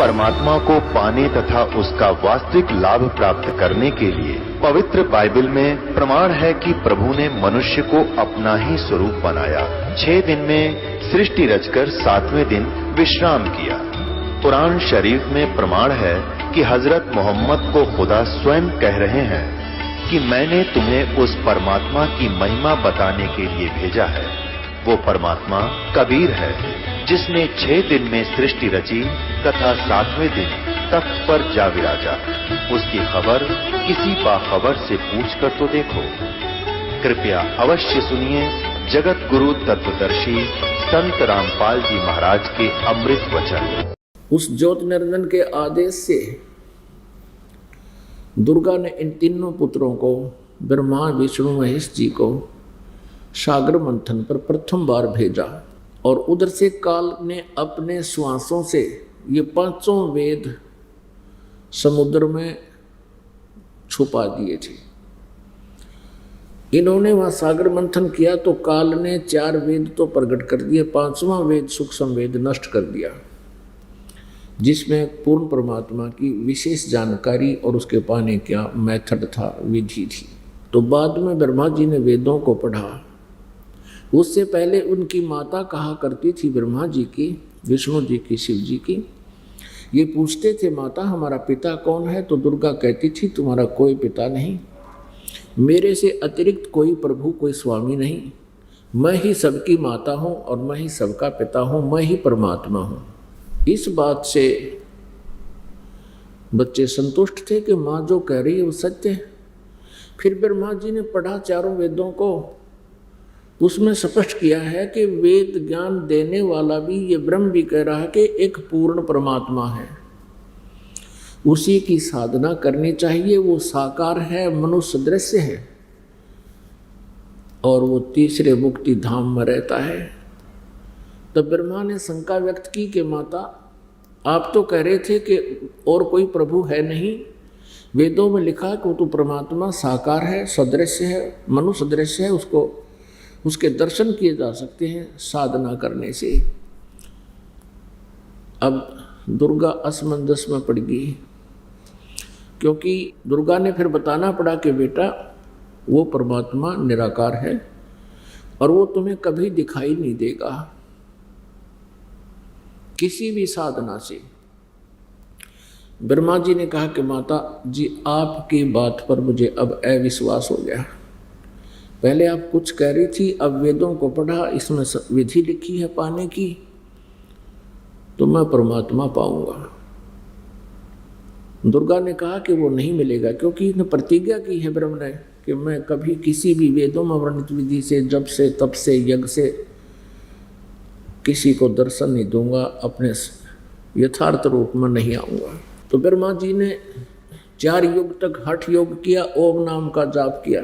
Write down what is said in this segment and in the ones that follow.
परमात्मा को पाने तथा उसका वास्तविक लाभ प्राप्त करने के लिए पवित्र बाइबल में प्रमाण है कि प्रभु ने मनुष्य को अपना ही स्वरूप बनाया। 6 दिन में सृष्टि रचकर 7वें दिन विश्राम किया। कुरान शरीफ में प्रमाण है कि हजरत मोहम्मद को खुदा स्वयं कह रहे हैं कि मैंने तुम्हें उस परमात्मा की महिमा बताने के लिए भेजा है। वो परमात्मा कबीर है जिसने 6 दिन में सृष्टि रची तथा 7वें दिन तख्त पर जा विराजा। उसकी खबर किसी बाखबर से पूछकर तो देखो। कृपया अवश्य सुनिए जगत गुरु तत्वदर्शी संत रामपाल जी महाराज के अमृत वचन। उस ज्योत निरंजन के आदेश से दुर्गा ने इन तीनों पुत्रों को ब्रह्मा विष्णु महेश जी को सागर मंथन पर प्रथम बार भेजा और उधर से काल ने अपने श्वासों से ये 5 वेद समुद्र में छुपा दिए थे। इन्होंने वहां सागर मंथन किया तो काल ने 4 वेद तो प्रकट कर दिए, 5वां वेद सूक्ष्म वेद नष्ट कर दिया, जिसमें पूर्ण परमात्मा की विशेष जानकारी और उसके पाने का मेथड था, विधि थी। तो बाद में ब्रह्मा जी ने वेदों को पढ़ा। उससे पहले उनकी माता कहा करती थी ब्रह्मा जी की, विष्णु जी की, शिव जी की, ये पूछते थे माता हमारा पिता कौन है? तो दुर्गा कहती थी तुम्हारा कोई पिता नहीं, मेरे से अतिरिक्त कोई प्रभु कोई स्वामी नहीं, मैं ही सबकी माता हूँ और मैं ही सबका पिता हूँ, मैं ही परमात्मा हूँ। इस बात से बच्चे संतुष्ट थे कि माँ जो कह रही है वो सत्य है। फिर ब्रह्मा जी ने पढ़ा 4 वेदों को, उसमें स्पष्ट किया है कि वेद ज्ञान देने वाला भी ये ब्रह्म भी कह रहा है कि एक पूर्ण परमात्मा है, उसी की साधना करनी चाहिए। वो साकार है, मनुष्य दृश्य है और वो तीसरे मुक्ति धाम में रहता है। तब ब्रह्मा ने शंका व्यक्त की कि माता आप तो कह रहे थे कि और कोई प्रभु है नहीं, वेदों में लिखा कि वो तो परमात्मा साकार है, सदृश्य है, मनुष्य दृश्य है, उसके दर्शन किए जा सकते हैं साधना करने से। अब दुर्गा असमंजस में पड़ गई, क्योंकि दुर्गा ने फिर बताना पड़ा कि बेटा वो परमात्मा निराकार है और वो तुम्हें कभी दिखाई नहीं देगा किसी भी साधना से। ब्रह्मा जी ने कहा कि माता जी आपकी बात पर मुझे अब अविश्वास हो गया, पहले आप कुछ कह रही थी, अब वेदों को पढ़ा, इसमें विधि लिखी है पाने की, तो मैं परमात्मा पाऊंगा। दुर्गा ने कहा कि वो नहीं मिलेगा, क्योंकि इसने प्रतिज्ञा की है ब्रह्म ने कि मैं कभी किसी भी वेदों में वर्णित विधि से, जब से, तप से, यज्ञ से किसी को दर्शन नहीं दूंगा, अपने यथार्थ रूप में नहीं आऊंगा। तो ब्रह्मा जी ने 4 युग तक हठ योग किया, ओम नाम का जाप किया।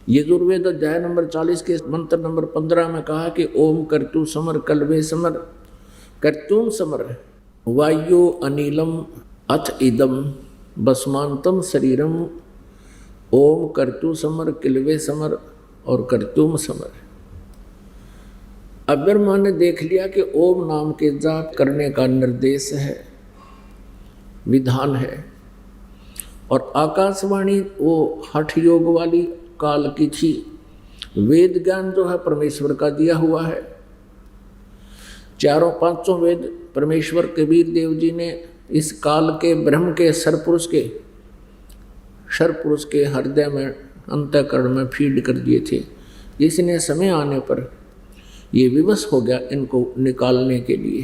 यजुर्वेद अध्याय नंबर 40 के मंत्र नंबर 15 में कहा कि ओम कर्तु समर कल्वे समर कर्तुम समर वायु अनिलम अथ इदम भस्मांतम शरीरम ओम कर्तु समर किलवे समर और कर्तुम समर। अब ब्रह्मा ने देख लिया कि ओम नाम के जाप करने का निर्देश है, विधान है, और आकाशवाणी वो हठ योग वाली काल की थी। वेद ज्ञान जो है परमेश्वर का दिया हुआ है। 4-5 वेद परमेश्वर कबीर देव जी ने इस काल के ब्रह्म के सरपुरुष के हृदय में अंतःकरण में फीड कर दिए थे। इसने समय आने पर ये विवश हो गया इनको निकालने के लिए।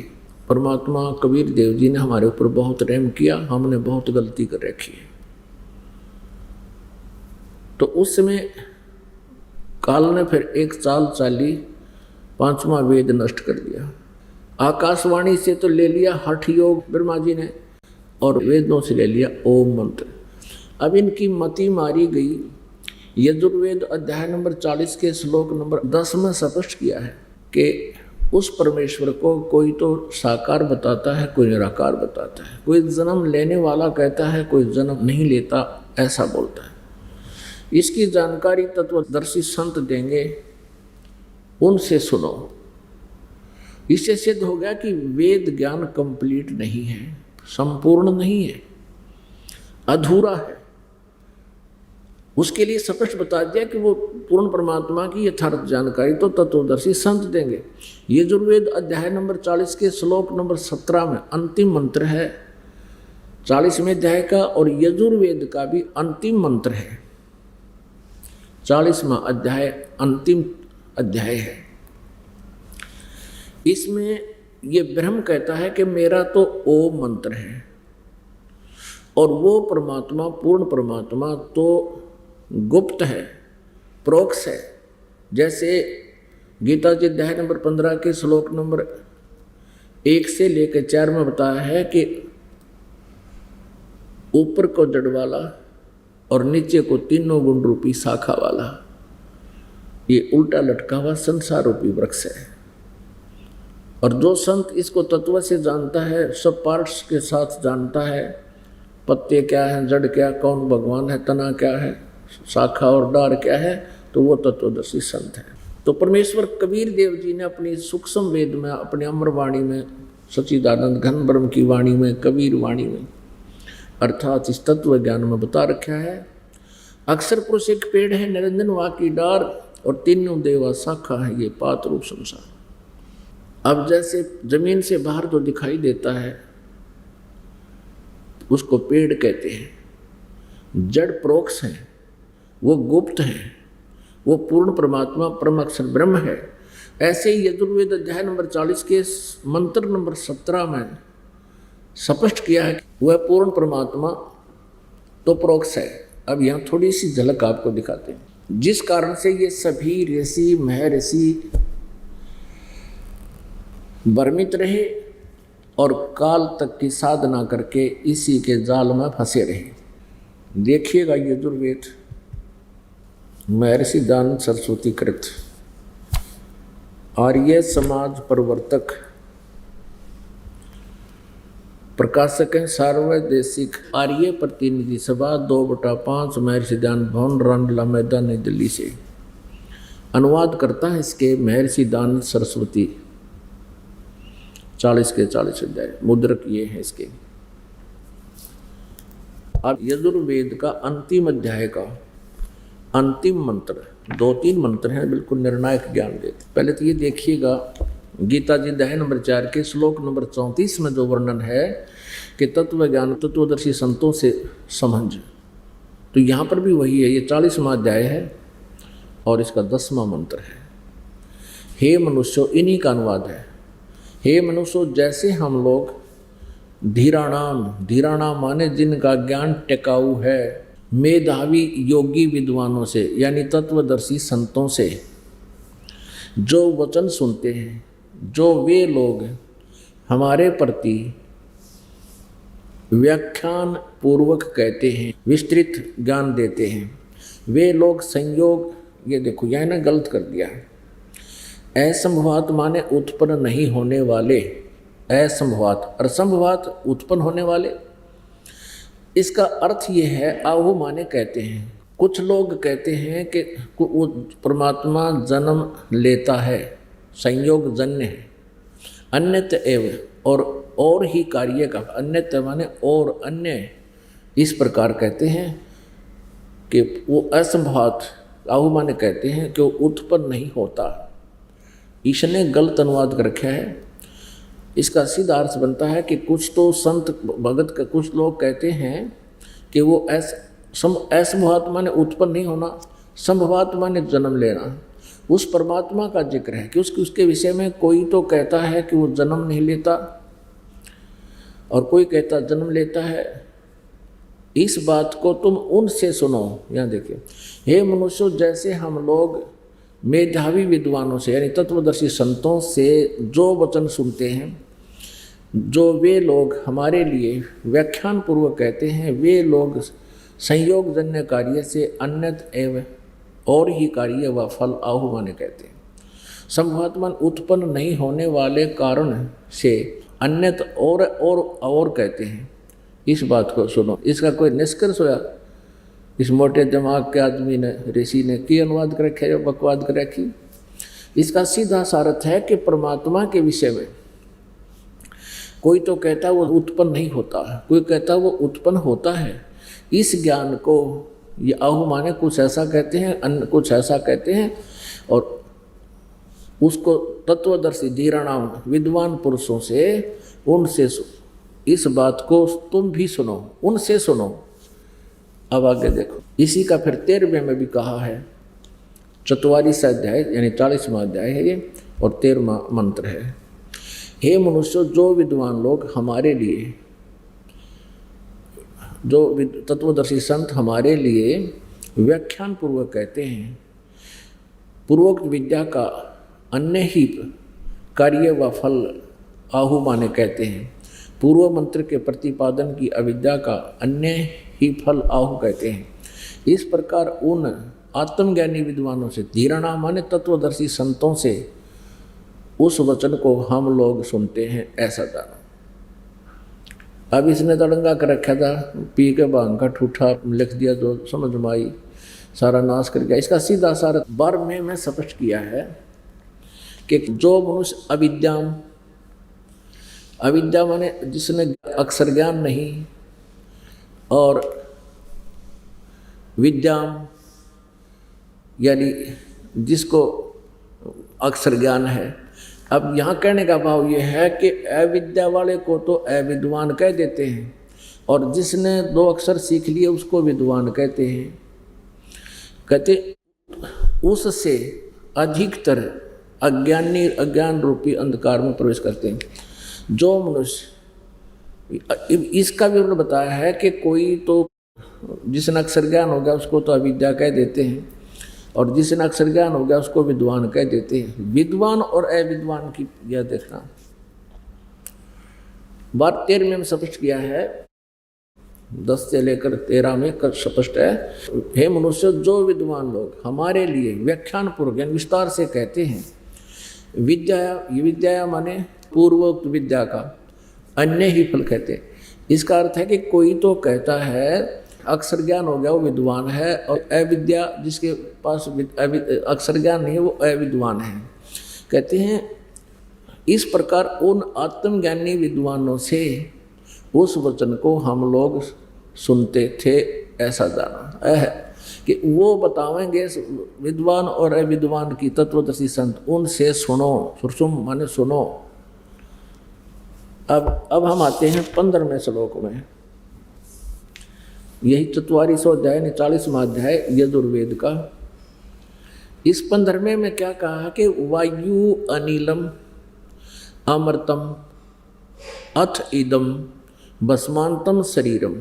परमात्मा कबीर देव जी ने हमारे ऊपर बहुत रहम किया, हमने बहुत गलती कर रखी है। तो उस समय काल ने फिर एक चाल चाली 5वां वेद नष्ट कर दिया। आकाशवाणी से तो ले लिया हठ योग ब्रह्मा जी ने, और वेदों से ले लिया ओम मंत्र। अब इनकी मति मारी गई। यजुर्वेद अध्याय नंबर 40 के श्लोक नंबर 10 में स्पष्ट किया है कि उस परमेश्वर को कोई तो साकार बताता है, कोई निराकार बताता है, कोई जन्म लेने वाला कहता है, कोई जन्म नहीं लेता ऐसा बोलता है। इसकी जानकारी तत्वदर्शी संत देंगे, उनसे सुनो। इससे सिद्ध हो गया कि वेद ज्ञान कंप्लीट नहीं है, संपूर्ण नहीं है, अधूरा है। उसके लिए स्पष्ट बता दिया कि वो पूर्ण परमात्मा की यथार्थ जानकारी तो तत्वदर्शी संत देंगे। यजुर्वेद अध्याय नंबर 40 के श्लोक नंबर 17 में अंतिम मंत्र है 40वें अध्याय का, और यजुर्वेद का भी अंतिम मंत्र है 40वां अध्याय, अंतिम अध्याय है। इसमें ये ब्रह्म कहता है कि मेरा तो ओम मंत्र है, और वो परमात्मा पूर्ण परमात्मा तो गुप्त है, प्रोक्ष है। जैसे गीता जी अध्याय नंबर 15 के श्लोक नंबर 1 से लेकर 4 में बताया है कि ऊपर को जड़ वाला और नीचे को तीनों गुण रूपी शाखा वाला, ये उल्टा लटका हुआ संसार रूपी वृक्ष है। और जो संत इसको तत्व से जानता है, सब पार्ट्स के साथ जानता है, पत्ते क्या है, जड़ क्या, कौन भगवान है, तना क्या है, शाखा और डार क्या है, तो वो तत्वदर्शी संत है। तो परमेश्वर कबीर देव जी ने अपनी सूक्ष्म वेद में, अपने अमर वाणी में, सच्चिदानंद घन ब्रह्म की वाणी में, कबीर वाणी में, अर्थात इस तत्व ज्ञान में बता रखा है। अक्षर पुरुष एक पेड़ है, निरंजन वा की डार, और तीनों देवा शाखा है ये पात रूप संसार। अब जैसे जमीन से बाहर जो दिखाई देता है उसको पेड़ कहते हैं, जड़ प्रोक्ष है, वो गुप्त है, वो पूर्ण परमात्मा परम अक्षर ब्रह्म है। ऐसे ही यजुर्वेद अध्याय नंबर 40 के मंत्र नंबर 17 में स्पष्ट किया है कि वह पूर्ण परमात्मा तो प्रोक्ष है। अब यहाँ थोड़ी सी झलक आपको दिखाते हैं। जिस कारण से ये सभी ऋषि महर्षि भ्रमित रहे और काल तक की साधना करके इसी के जाल में फंसे रहे। देखिएगा यजुर्वेद महर्षि दानंद सरस्वती कृत आर्य समाज प्रवर्तक, प्रकाशक हैं सार्वदेशिक आर्य प्रतिनिधि सभा 2/5 महर्षि दानंद भवन रामलीला मैदान नई दिल्ली से। अनुवाद करता है इसके महर्षि दानंद सरस्वती, 40 के 40 अध्याय, मुद्रक ये है इसके। अब यजुर्वेद का अंतिम अध्याय का अंतिम मंत्र, 2-3 मंत्र हैं, बिल्कुल निर्णायक ज्ञान देते। पहले तो ये देखिएगा गीता जी अध्याय नंबर 4 के श्लोक नंबर 34 में जो वर्णन है कि तत्व ज्ञान तत्वदर्शी संतों से समझ, तो यहाँ पर भी वही है। ये 40वां अध्याय है और इसका 10वां मंत्र है। हे मनुष्यों, इन्हीं का अनुवाद है। हे मनुष्यों, जैसे हम लोग धीराणाम माने जिनका ज्ञान टिकाऊ है, मेधावी योगी विद्वानों से यानी तत्वदर्शी संतों से जो वचन सुनते हैं, जो वे लोग हमारे प्रति व्याख्यान पूर्वक कहते हैं, विस्तृत ज्ञान देते हैं, वे लोग संयोग, ये देखो यह ना गलत कर दिया है, असंभवात माने उत्पन्न नहीं होने वाले, असंभवात असंभवात उत्पन्न होने वाले। इसका अर्थ ये है, आहु माने कहते हैं। कुछ लोग कहते हैं कि वो परमात्मा जन्म लेता है, संयोग जन्य है, अन्यत एव और ही कार्य का, अन्यत माने और अन्य, इस प्रकार कहते हैं कि वो असंभवात, आहु माने कहते हैं कि वो उत्पन्न नहीं होता। ईश्वर ने गलत अनुवाद कर रखा है। इसका सीधा अर्थ बनता है कि कुछ तो संत भगत के कुछ लोग कहते हैं कि वो असंभवात माने उत्पन्न नहीं होना, संभवात माने जन्म लेना। उस परमात्मा का जिक्र है कि उसके विषय में कोई तो कहता है कि वो जन्म नहीं लेता और कोई कहता जन्म लेता है। इस बात को तुम उनसे सुनो। यहाँ देखिए, हे मनुष्यों, जैसे हम लोग मेधावी विद्वानों से यानी तत्वदर्शी संतों से जो वचन सुनते हैं, जो वे लोग हमारे लिए व्याख्यान पूर्वक कहते हैं, वे लोग संयोग जन्य कार्य से अन्यत एवं और ही कार्य व फल आहु माने कहते हैं। संभवात्मन उत्पन्न नहीं होने वाले कारण से अन्यत और कहते हैं। इस बात को सुनो। इसका कोई निष्कर्ष होया? इस मोटे दिमाग के आदमी ने, ऋषि ने की अनुवाद कर रखा है, बकवाद कर रखी। इसका सीधा सारथ है कि परमात्मा के विषय में कोई तो कहता है वो उत्पन्न नहीं होता है, कोई कहता है वो उत्पन्न होता है। इस ज्ञान को ये आहु माने कुछ ऐसा कहते हैं, अन्य कुछ ऐसा कहते हैं, और उसको तत्वदर्शी धीराणाम विद्वान पुरुषों से, उनसे इस बात को तुम भी सुनो, उनसे सुनो। अब आगे देखो, इसी का फिर 13वें में भी कहा है, 44 अध्याय यानी 40वां अध्याय है ये, और 13वां मंत्र है। हे मनुष्य, जो विद्वान लोग हमारे लिए, जो तत्वदर्शी संत हमारे लिए व्याख्यान पूर्वक कहते हैं, पूर्वोक्त विद्या का अन्य ही कार्य व फल आहु माने कहते हैं, पूर्व मंत्र के प्रतिपादन की अविद्या का अन्य ही फल आहु कहते हैं। इस प्रकार उन आत्मज्ञानी विद्वानों से, धीराणा माने तत्वदर्शी संतों से, उस वचन को हम लोग सुनते हैं, ऐसा जानो। अब इसने तड़ंगा कर रखा था, पी के भांग का ठूठा लिख दिया, जो समझ में आई सारा नाश कर गया। इसका सीधा सारा 12वें में स्पष्ट किया है कि जो मनुष्य अविद्या माने जिसने अक्षर ज्ञान नहीं, और विद्याम यानी जिसको अक्षर ज्ञान है। अब यहाँ कहने का भाव ये है कि अविद्या वाले को तो अविद्वान कह देते हैं, और जिसने 2 अक्षर सीख लिए उसको विद्वान कहते हैं। कहते उससे अधिकतर अज्ञान रूपी अंधकार में प्रवेश करते हैं। जो मनुष्य, इसका विवरण बताया है कि कोई तो जिसने अक्षर ज्ञान हो गया उसको तो अविद्या कह देते हैं, और जिसने अक्षर ज्ञान हो गया उसको विद्वान कह देते हैं। विद्वान और अविद्वान की यह देखना बात 13वें में स्पष्ट किया है, 10 से लेकर 13 में स्पष्ट है। हे मनुष्य, जो विद्वान लोग हमारे लिए व्याख्यान पूर्वक यानी विस्तार से कहते हैं, विद्या माने पूर्वोक्त विद्या का अन्य ही फल कहते हैं। इसका अर्थ है कि कोई तो कहता है अक्षर ज्ञान हो गया वो विद्वान है, और अविद्या जिसके पास अक्षर ज्ञान नहीं है वो अविद्वान है। कहते हैं इस प्रकार उन आत्मज्ञानी विद्वानों से उस वचन को हम लोग सुनते थे, ऐसा जाना है कि वो बतावेंगे विद्वान और अविद्वान की तत्वदर्शी संत, उनसे सुनो। सुरसुम माने सुनो। अब हम आते हैं 15वें श्लोक में। यही 44वां अध्याय 40वां अध्याय यजुर्वेद का। इस 15वें में क्या कहा कि वायु अनिलम अमृतम अथ इदम भस्मांतम शरीरम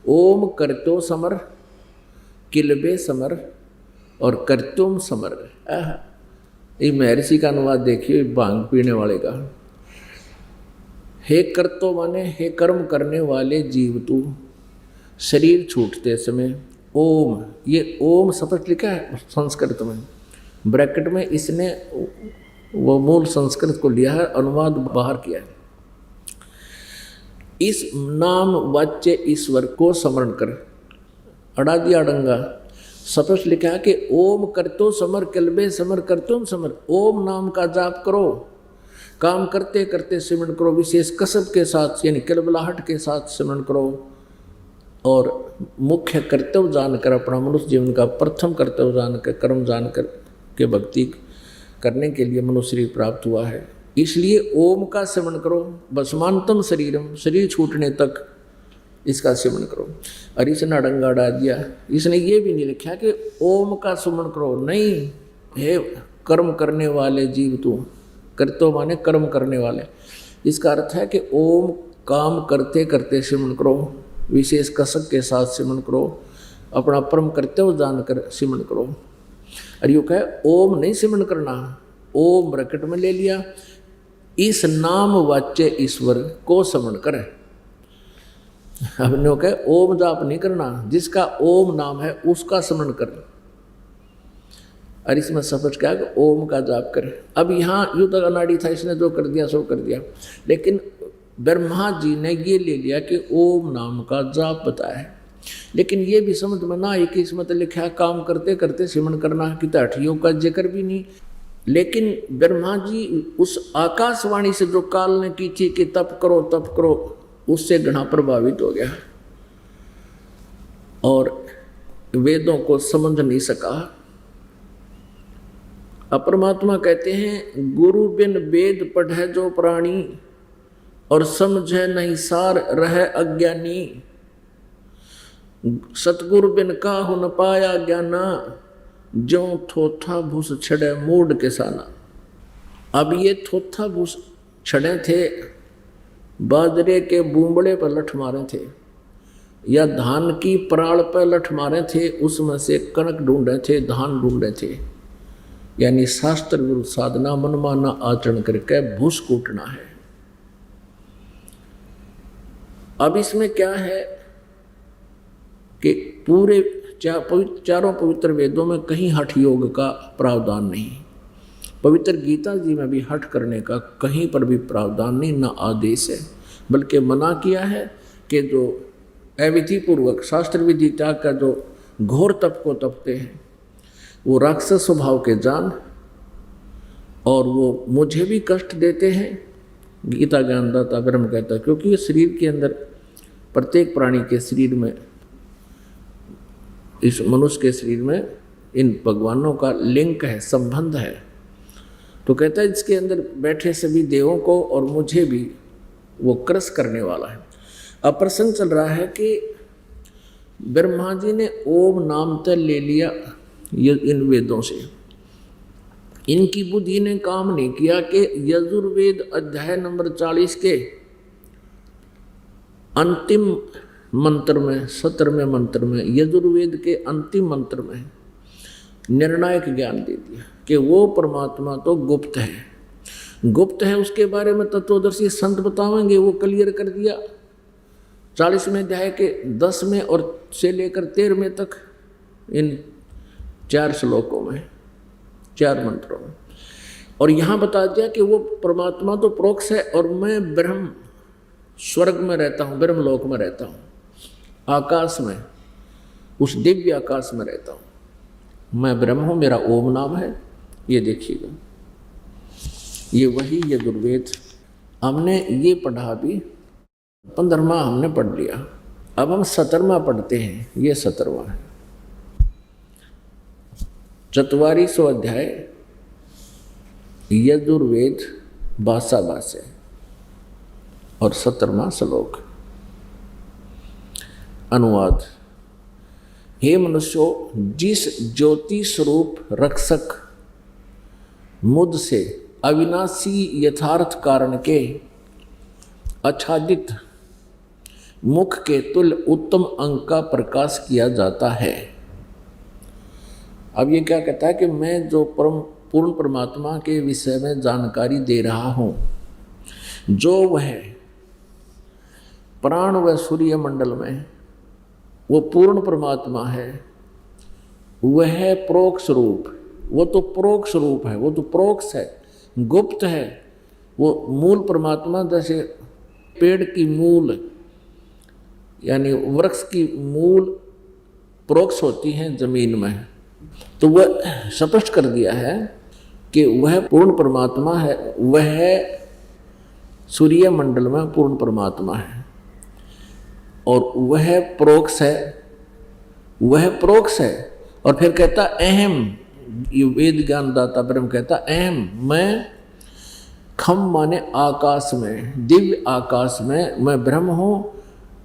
ओम कर्तो समर किलबे समर और कर्तुम समर। ये महर्षि का अनुवाद देखिए भांग पीने वाले का। हे कर्तो माने हे कर्म करने वाले जीव तू, शरीर छूटते समय ओम, ये ओम स्पष्ट लिखा है संस्कृत में, ब्रैकेट में इसने वो मूल संस्कृत को लिया है, अनुवाद बाहर किया है। इस नाम वाच्य ईश्वर को स्मरण कर, अड़ा दिया अड़ंगा, स्पष्ट लिखा है कि ओम करतो समर किलबे समर कर्तुम समर। ओम नाम का जाप करो, काम करते करते सिमरण करो, विशेष कसब के साथ यानी किलबलाहट के साथ सिमरण करो, और मुख्य कर्तव्य जानकर, अपना मनुष्य जीवन का प्रथम कर्तव्य जानकर, कर्म जानकर के भक्ति करने के लिए मनुष्य शरीर प्राप्त हुआ है। इसलिए ओम का सेवन करो, भस्मांतम शरीरम, शरीर छूटने तक इसका सेवन करो। और इसने अड़ंगा अड़ा दिया, इसने ये भी नहीं लिखा कि ओम का सुमन करो, नहीं, हे कर्म करने वाले जीव तू, कर्तो माने कर्म करने वाले। इसका अर्थ है कि ओम काम करते करते सिमरण करो, विशेष कसक के साथ सिमरण करो, अपना परम कर्तव्य जानकर सिमरण करो। और यूँ कहे ओम नहीं सिमरण करना, ओम ब्रैकेट में ले लिया, इस नाम वाच्य ईश्वर को स्मरण करे। अब नो कहे ओम जाप नहीं करना, जिसका ओम नाम है उसका स्मरण कर। और इसमें सफज क्या कि ओम का जाप करे। अब यहाँ यूँ तक अनाड़ी था, इसने जो कर दिया सो कर दिया, लेकिन ब्रह्मा जी ने ये ले लिया कि ओम नाम का जाप बताया है। लेकिन ये भी समझ में ना आई कि इसमें तो लिखा है काम करते करते सिमरण करना, कि हठियों का जिक्र भी नहीं, लेकिन ब्रह्मा जी उस आकाशवाणी से जो काल ने की थी कि तप करो, उससे घना प्रभावित हो गया और वेदों को समझ नहीं सका। अब परमात्मा कहते हैं, गुरु बिन वेद पढ़े जो प्राणी और समझे नहीं सार रहे अज्ञानी, सतगुरु बिन काहु न पाया ज्ञाना, जो थोथा भूस छड़े मूड किसाना। अब ये थोथा भूस छड़े थे, बाजरे के बूंबड़े पर लठ मारे थे या धान की पराल पर लठ मारे थे, उसमें से कणक ढूंढे थे, धान ढूंढे थे। यानी शास्त्र विरुद्ध साधना, मनमाना आचरण करके भूस कूटना है। अब इसमें क्या है कि पूरे चारों पवित्र वेदों में कहीं हठ योग का प्रावधान नहीं, पवित्र गीता जी में भी हठ करने का कहीं पर भी प्रावधान नहीं, न आदेश है, बल्कि मना किया है कि जो अविधि पूर्वक शास्त्र विधि त्याग का जो घोर तप को तपते हैं वो राक्षस स्वभाव के जान और वो मुझे भी कष्ट देते हैं। गीता ज्ञानदाता ब्रह्म कहता है, क्योंकि ये शरीर के अंदर प्रत्येक प्राणी के शरीर में, इस मनुष्य के शरीर में इन भगवानों का लिंक है, संबंध है। तो कहता है इसके अंदर बैठे सभी देवों को और मुझे भी वो क्रस करने वाला है। अब प्रसंग चल रहा है कि ब्रह्मा जी ने ओम नाम तक ले लिया ये इन वेदों से, इनकी बुद्धि ने काम नहीं किया कि यजुर्वेद अध्याय नंबर 40 के अंतिम मंत्र में, 17वें मंत्र में, यजुर्वेद के अंतिम मंत्र में निर्णायक ज्ञान दे दिया कि वो परमात्मा तो गुप्त है, गुप्त है। उसके बारे में तत्वदर्शी संत बतावेंगे, वो क्लियर कर दिया 40वें अध्याय के 10वें और से लेकर 13वें तक, इन 4 श्लोकों में, 4 मंत्रों में। और यहाँ बता दिया कि वो परमात्मा तो प्रोक्ष है और मैं ब्रह्म स्वर्ग में रहता हूँ, ब्रह्मलोक में रहता हूँ, आकाश में, उस दिव्य आकाश में रहता हूँ, मैं ब्रह्म हूँ, मेरा ओम नाम है। ये देखिएगा, ये वही यजुर्वेद हमने ये पढ़ा भी, 15वां हमने पढ़ लिया, अब हम 17वां पढ़ते हैं। ये 17वां है, 44वां अध्याय यजुर्वेद भाषा भाष्य और 17वां श्लोक। अनुवाद। हे मनुष्यों, जिस ज्योति स्वरूप रक्षक मुझ से अविनाशी यथार्थ कारण के आच्छादित मुख के तुल्य उत्तम अंग का प्रकाश किया जाता है। अब ये क्या कहता है कि मैं जो पूर्ण परमात्मा के विषय में जानकारी दे रहा हूँ, जो वह प्राण व सूर्य मंडल में वो पूर्ण परमात्मा है, वह प्रोक्ष रूप, वो तो प्रोक्ष रूप है, वो तो प्रोक्ष है, गुप्त है। वो मूल परमात्मा जैसे पेड़ की मूल यानी वृक्ष की मूल प्रोक्ष होती हैं जमीन में, तो वह स्पष्ट कर दिया है कि वह पूर्ण परमात्मा है, वह सूर्य मंडल में पूर्ण परमात्मा है और वह प्रोक्ष है, वह प्रोक्ष है। और फिर कहता अहम, ये वेद ज्ञानदाता ब्रह्म कहता अहम, मैं खम माने आकाश में, दिव्य आकाश में मैं ब्रह्म हूँ।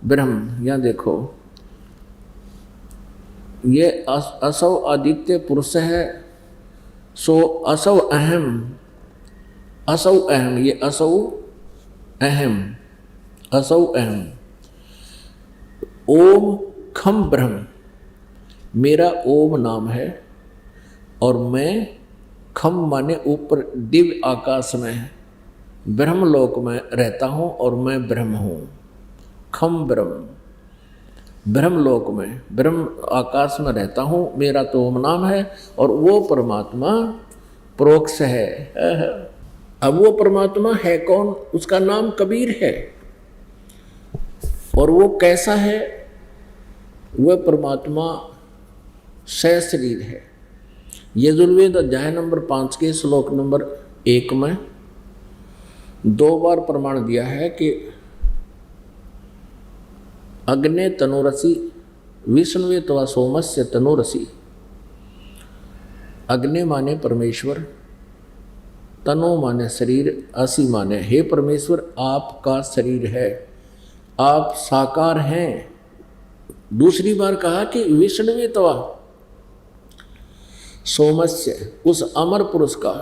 ब्रह्म यहाँ देखो, ये असौ आदित्य पुरुष है, सो असौ अहम, असौ अहम, ये असौ अहम, असौ अहम। ओम खम ब्रह्म, मेरा ओम नाम है और मैं खम माने ऊपर दिव्य आकाश में ब्रह्मलोक में रहता हूँ और मैं ब्रह्म हूँ। खम ब्रह्म, ब्रह्मलोक में, ब्रह्म आकाश में रहता हूँ, मेरा तो ओम नाम है और वो परमात्मा प्रोक्ष है। अब वो परमात्मा है कौन? उसका नाम कबीर है। और वो कैसा है? वह परमात्मा सहशरीर है। यजुर्वेद अध्याय नंबर 5 के श्लोक नंबर 1 में 2 बार प्रमाण दिया है कि अग्ने तनुरसी विष्णुवे तवा सोमस्य तनुरसी। अग्नि माने परमेश्वर, तनु माने शरीर, असी माने हे परमेश्वर आपका शरीर है, आप साकार हैं। दूसरी बार कहा कि विष्णुवे तवा सोमस्य, उस अमर पुरुष का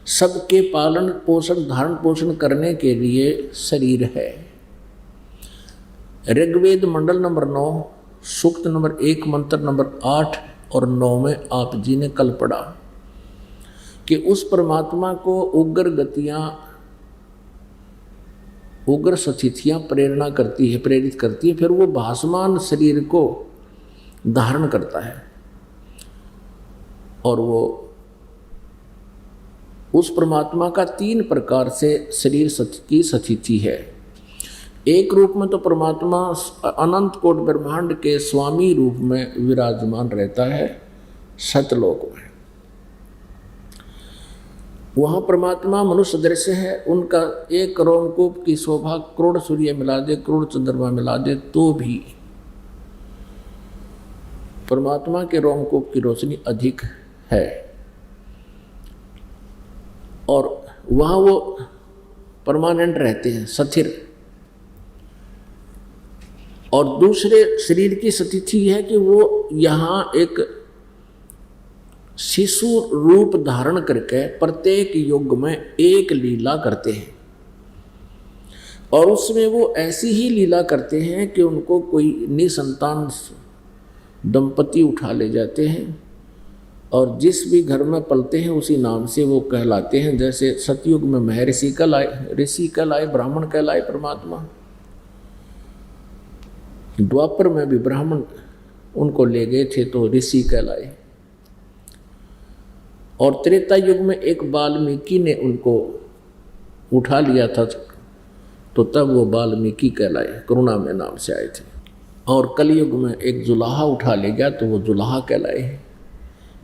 सबके पालन पोषण धारण पोषण करने के लिए शरीर है। ऋग्वेद मंडल नंबर 9 सूक्त नंबर 1 मंत्र नंबर 8 और 9 में आप जी ने कल पढ़ा कि उस परमात्मा को उग्र गतियां उग्र स्थितियां प्रेरणा करती है, प्रेरित करती है, फिर वो भासमान शरीर को धारण करता है और वो उस परमात्मा का 3 प्रकार से शरीर की स्थिति है। एक रूप में तो परमात्मा अनंत कोट ब्रह्मांड के स्वामी रूप में विराजमान रहता है सतलोक में। वहाँ परमात्मा मनुष्य दृश्य है, उनका 1 रोमकूप की शोभा करोड़ सूर्य मिला दे, करोड़ चंद्रमा मिला दे तो भी परमात्मा के रोमकूप की रोशनी अधिक है और वहाँ वो परमानेंट रहते हैं, स्थिर। और दूसरे शरीर की स्थिति है कि वो यहाँ एक शिशु रूप धारण करके प्रत्येक युग में एक लीला करते हैं और उसमें वो ऐसी ही लीला करते हैं कि उनको कोई निसंतान दंपति उठा ले जाते हैं और जिस भी घर में पलते हैं उसी नाम से वो कहलाते हैं। जैसे सतयुग में महर्षि कहलाए, ऋषि कहलाए, ब्राह्मण कहलाए परमात्मा, द्वापर में भी ब्राह्मण उनको ले गए थे तो ऋषि कहलाए और त्रेता युग में एक वाल्मीकि ने उनको उठा लिया था तो तब वो वाल्मीकि कहलाए, करुणा में नाम से आए थे। और कलयुग में एक जुलाहा उठा ले गया तो वो जुलाहा कहलाए।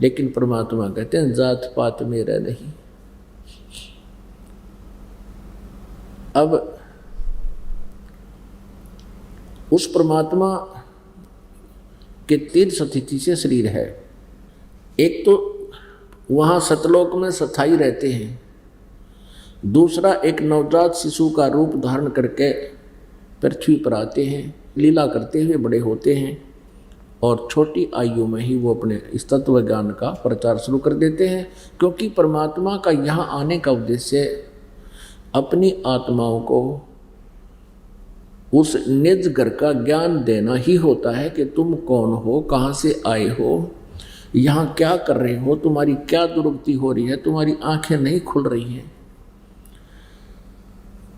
लेकिन परमात्मा कहते हैं जात पात मेरा नहीं। अब उस परमात्मा के 3 स्थिति से शरीर है। एक तो वहाँ सतलोक में स्थायी रहते हैं, दूसरा एक नवजात शिशु का रूप धारण करके पृथ्वी पर आते हैं, लीला करते हुए बड़े होते हैं और छोटी आयु में ही वो अपने इस तत्व ज्ञान का प्रचार शुरू कर देते हैं। क्योंकि परमात्मा का यहाँ आने का उद्देश्य अपनी आत्माओं को उस निज घर का ज्ञान देना ही होता है कि तुम कौन हो, कहाँ से आए हो, यहाँ क्या कर रहे हो, तुम्हारी क्या दुर्गति हो रही है, तुम्हारी आंखें नहीं खुल रही हैं।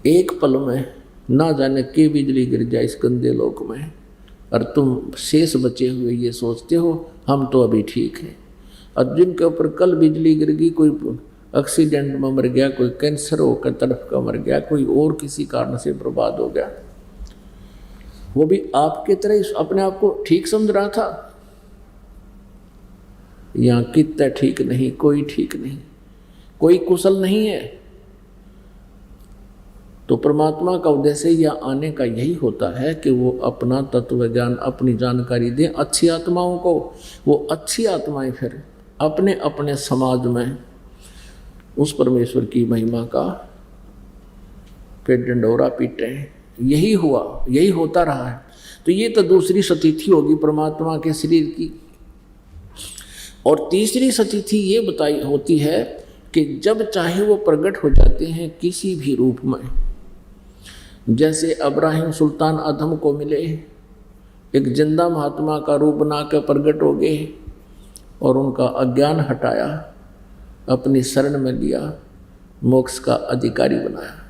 एक पल में ना जाने के बिजली गिर जाए इस गंदे लोक में और तुम शेष बचे हुए ये सोचते हो हम तो अभी ठीक हैं। और जिनके ऊपर कल बिजली गिर गई, कोई एक्सीडेंट में मर गया, कोई कैंसर होकर तड़फ का मर गया, कोई और किसी कारण से बर्बाद हो गया, वो भी आपके तरह अपने आप को ठीक समझ रहा था। यहाँ कितना ठीक नहीं, कोई ठीक नहीं, कोई कुशल नहीं है। तो परमात्मा का उद्देश्य यह आने का यही होता है कि वो अपना तत्व ज्ञान, अपनी जानकारी दें अच्छी आत्माओं को। वो अच्छी आत्माएं फिर अपने अपने समाज में उस परमेश्वर की महिमा का पेट डंडोरा पीटे। यही हुआ, यही होता रहा है। तो ये तो दूसरी स्थिति होगी परमात्मा के शरीर की। और तीसरी स्थिति ये बताई होती है कि जब चाहे वो प्रकट हो जाते हैं किसी भी रूप में। जैसे अब्राहिम सुल्तान अदम को मिले, एक जिंदा महात्मा का रूप बना कर प्रकट हो गए और उनका अज्ञान हटाया, अपनी शरण में लिया, मोक्ष का अधिकारी बनाया।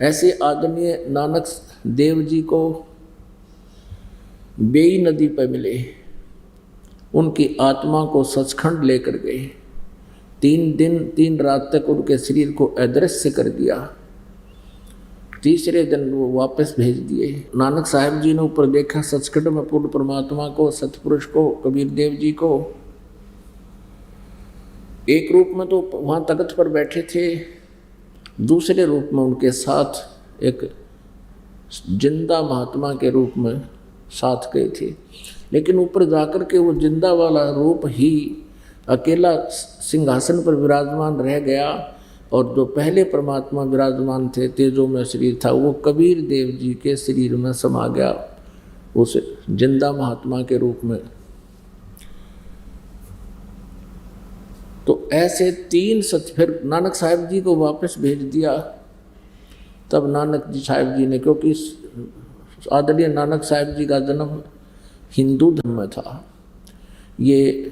ऐसे आदरणीय नानक देव जी को बेई नदी पर मिले, उनकी आत्मा को सचखंड लेकर गए। 3 दिन 3 रात तक उनके शरीर को अदृश्य कर दिया। तीसरे दिन वो वापस भेज दिए। नानक साहब जी ने ऊपर देखा सचखंड में पूर्ण परमात्मा को, सतपुरुष को, कबीर देव जी को। एक रूप में तो वहाँ तख्त पर बैठे थे, दूसरे रूप में उनके साथ एक जिंदा महात्मा के रूप में साथ गए थे। लेकिन ऊपर जाकर के वो जिंदा वाला रूप ही अकेला सिंहासन पर विराजमान रह गया, और जो पहले परमात्मा विराजमान थे, तेजो में शरीर था, वो कबीर देव जी के शरीर में समा गया उस जिंदा महात्मा के रूप में। तो ऐसे 3 सत्य, फिर नानक साहब जी को वापस भेज दिया। तब नानक जी साहब जी ने, क्योंकि आदरणीय नानक साहब जी का जन्म हिंदू धर्म में था, ये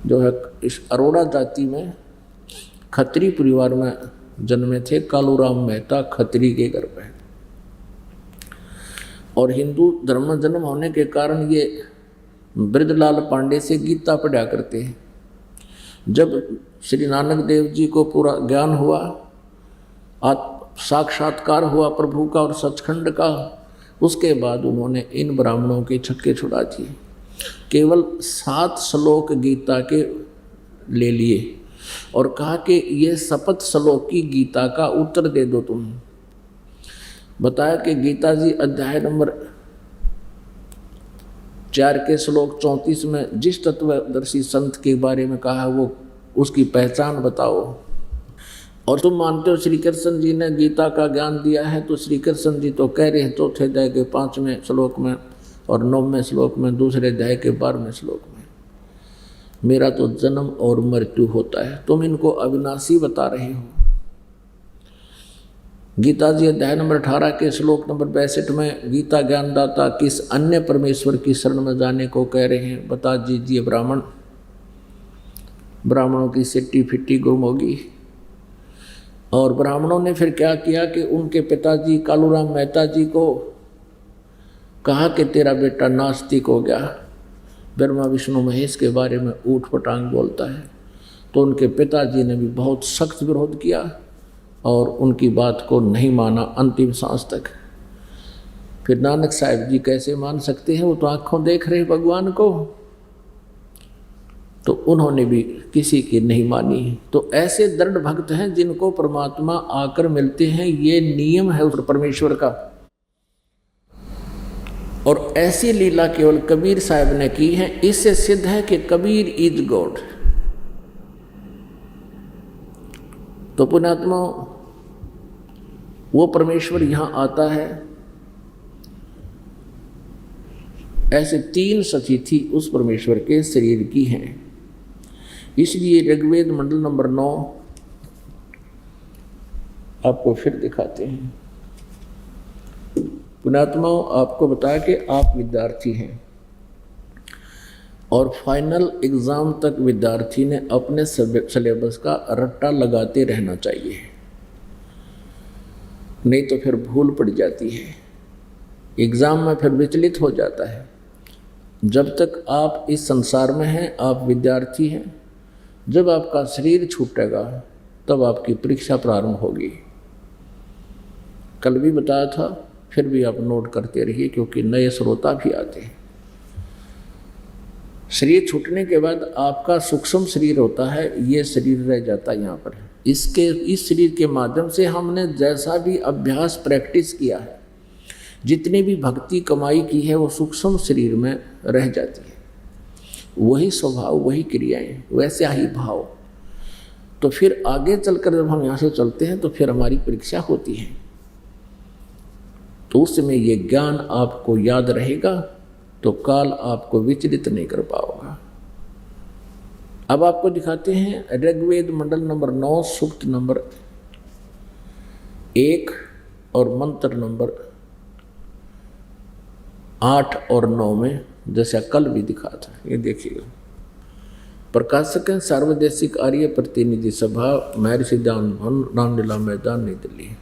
जो है इस अरोड़ा जाति में खत्री परिवार में जन्मे थे। कालूराम मेहता खत्री के घर पे, और हिंदू धर्म में जन्म होने के कारण ये बृजलाल पांडे से गीता पढ़ा करते हैं। जब श्री नानक देव जी को पूरा ज्ञान हुआ, साक्षात्कार हुआ प्रभु का और सचखंड का, उसके बाद उन्होंने इन ब्राह्मणों के छक्के छुड़ा दिए। केवल 7 श्लोक गीता के ले लिए और कहा कि ये शपथ श्लोक की गीता का उत्तर दे दो तुम। बताया कि गीता जी अध्याय नंबर 4 के श्लोक 34 में जिस तत्वदर्शी संत के बारे में कहा वो उसकी पहचान बताओ। और तुम मानते हो श्री कृष्ण जी ने गीता का ज्ञान दिया है, तो श्री कृष्ण जी तो कह रहे हैं चौथे अध्याय के 5वें श्लोक में और 9वें श्लोक में, दूसरे अध्याय के 12वें श्लोक में, मेरा तो जन्म और मृत्यु होता है, तुम इनको अविनाशी बता रहे हो। गीता जी अध्याय नंबर 18 के श्लोक नंबर 62 में गीता ज्ञानदाता किस अन्य परमेश्वर की शरण में जाने को कह रहे हैं, बता दीजिए ब्राह्मण। ब्राह्मणों की सिट्टी फिट्टी गुम होगी। और ब्राह्मणों ने फिर क्या किया कि उनके पिताजी कालूराम मेहता जी को कहा कि तेरा बेटा नास्तिक हो गया, ब्रह्मा विष्णु महेश के बारे में ऊट पटांग बोलता है। तो उनके पिताजी ने भी बहुत सख्त विरोध किया और उनकी बात को नहीं माना अंतिम सांस तक। फिर नानक साहब जी कैसे मान सकते हैं, वो तो आँखों देख रहे भगवान को, तो उन्होंने भी किसी की नहीं मानी। तो ऐसे दृढ़ भक्त हैं जिनको परमात्मा आकर मिलते हैं, ये नियम है उस परमेश्वर का। और ऐसी लीला केवल कबीर साहब ने की है। इससे सिद्ध है कि कबीर इज गॉड। तो पुण्यात्मा वो परमेश्वर यहां आता है। ऐसे 3 सखी थी उस परमेश्वर के शरीर की हैं। इसलिए ऋग्वेद मंडल नंबर 9 आपको फिर दिखाते हैं। पुण्यात्माओं, आपको बताया कि आप विद्यार्थी हैं और फाइनल एग्जाम तक विद्यार्थी ने अपने सिलेबस का रट्टा लगाते रहना चाहिए, नहीं तो फिर भूल पड़ जाती है, एग्जाम में फिर विचलित हो जाता है। जब तक आप इस संसार में हैं आप विद्यार्थी हैं। जब आपका शरीर छूटेगा तब आपकी परीक्षा प्रारंभ होगी। कल भी बताया था, फिर भी आप नोट करते रहिए क्योंकि नए श्रोता भी आते हैं। शरीर छूटने के बाद आपका सूक्ष्म शरीर होता है, ये शरीर रह जाता है यहाँ पर। इस शरीर के माध्यम से हमने जैसा भी अभ्यास प्रैक्टिस किया है, जितनी भी भक्ति कमाई की है, वो सूक्ष्म शरीर में रह जाती है। वही स्वभाव, वही क्रियाएं, वैसे ही भाव। तो फिर आगे चलकर जब हम यहाँ से चलते हैं तो फिर हमारी परीक्षा होती है, तो उस समय ये ज्ञान आपको याद रहेगा, तो काल आपको विचलित नहीं कर पाओगा। अब आपको दिखाते हैं ऋग्वेद मंडल नंबर 9 सूक्त नंबर 1 और मंत्र नंबर 8 और 9 में, जैसा कल भी दिखा था। ये देखिएगा, प्रकाशक हैं सार्वदेशिक आर्य प्रतिनिधि सभा, महर्षि दान भवन, रामलीला मैदान, नई दिल्ली।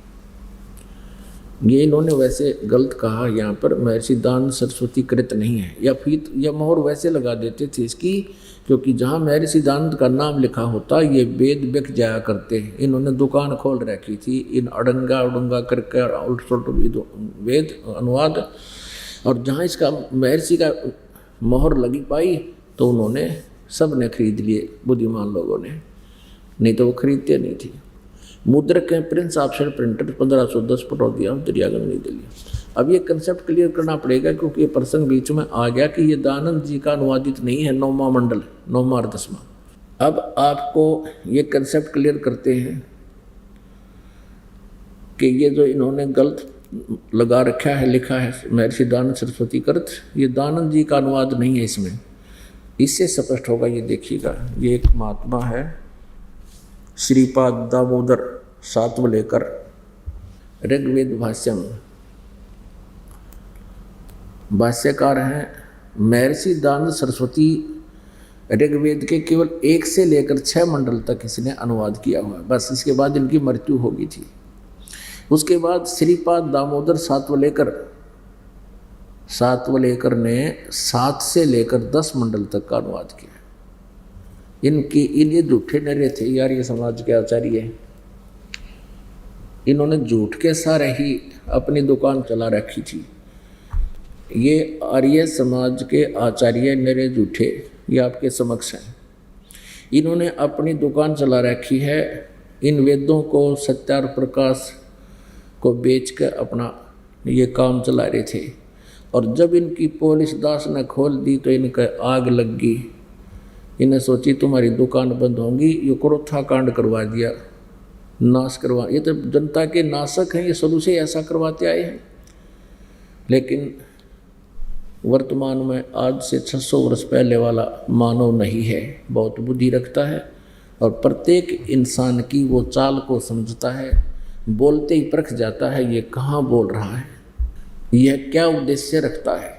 ये इन्होंने वैसे गलत कहा, यहाँ पर महर्षि दान सरस्वती कृत नहीं है, या फीत या मोहर वैसे लगा देते थे इसकी, क्योंकि जहाँ महर्षि दान का नाम लिखा होता ये वेद बिक जाया करते। इन्होंने दुकान खोल रखी थी इन अड़ंगा उड़ंगा करके उल्ट वेद अनुवाद, और जहाँ इसका महर्षि का मोहर लगी पाई तो उन्होंने सब ने खरीद लिए, बुद्धिमान लोगों ने, नहीं तो वो खरीदते नहीं थे। मुद्रक है Prince offset printer 1510 Pataudi house Daryaganj नई दिल्ली। अब ये कंसेप्ट क्लियर करना पड़ेगा क्योंकि ये प्रसंग बीच में आ गया कि ये दयानंद जी का अनुवादित नहीं है, 9वां मंडल 9वां और 10वां। अब आपको ये कंसेप्ट क्लियर करते हैं कि ये जो इन्होंने गलत लगा रखा है, लिखा है महर्षि दयानंद सरस्वती कृत, ये दयानंद जी का अनुवाद नहीं है इसमें। इससे स्पष्ट होगा, ये देखिएगा, ये एक महात्मा है श्रीपाद दामोदर सातवलेकर, ऋग्वेद भाष्यम, भाष्यकार हैं महर्षि दयानंद सरस्वती। ऋग्वेद के केवल 1 से लेकर 6 मंडल तक इसने अनुवाद किया हुआ है, बस। इसके बाद इनकी मृत्यु हो गई थी। उसके बाद श्रीपाद दामोदर सातवलेकर ने 7 से लेकर 10 मंडल तक का अनुवाद किया। ये झूठे नरे थे यार, ये समाज के आचार्य। इन्होंने झूठ के सारे ही अपनी दुकान चला रखी थी। ये आर्य समाज के आचार्य नरे झूठे, ये आपके समक्ष हैं। इन्होंने अपनी दुकान चला रखी है, इन वेदों को सत्य और प्रकाश को बेचकर अपना ये काम चला रहे थे। और जब इनकी पुलिस दास ने खोल दी तो इनका आग लग गई। इन्हें सोची तुम्हारी दुकान बंद होगी, ये क्रोथा कांड करवा दिया, नाश करवा। ये तो जनता के नाशक हैं, ये शुरू से ऐसा करवाते आए हैं। लेकिन वर्तमान में आज से 600 वर्ष पहले वाला मानव नहीं है, बहुत बुद्धि रखता है और प्रत्येक इंसान की वो चाल को समझता है, बोलते ही परख जाता है ये कहाँ बोल रहा है, यह क्या उद्देश्य रखता है।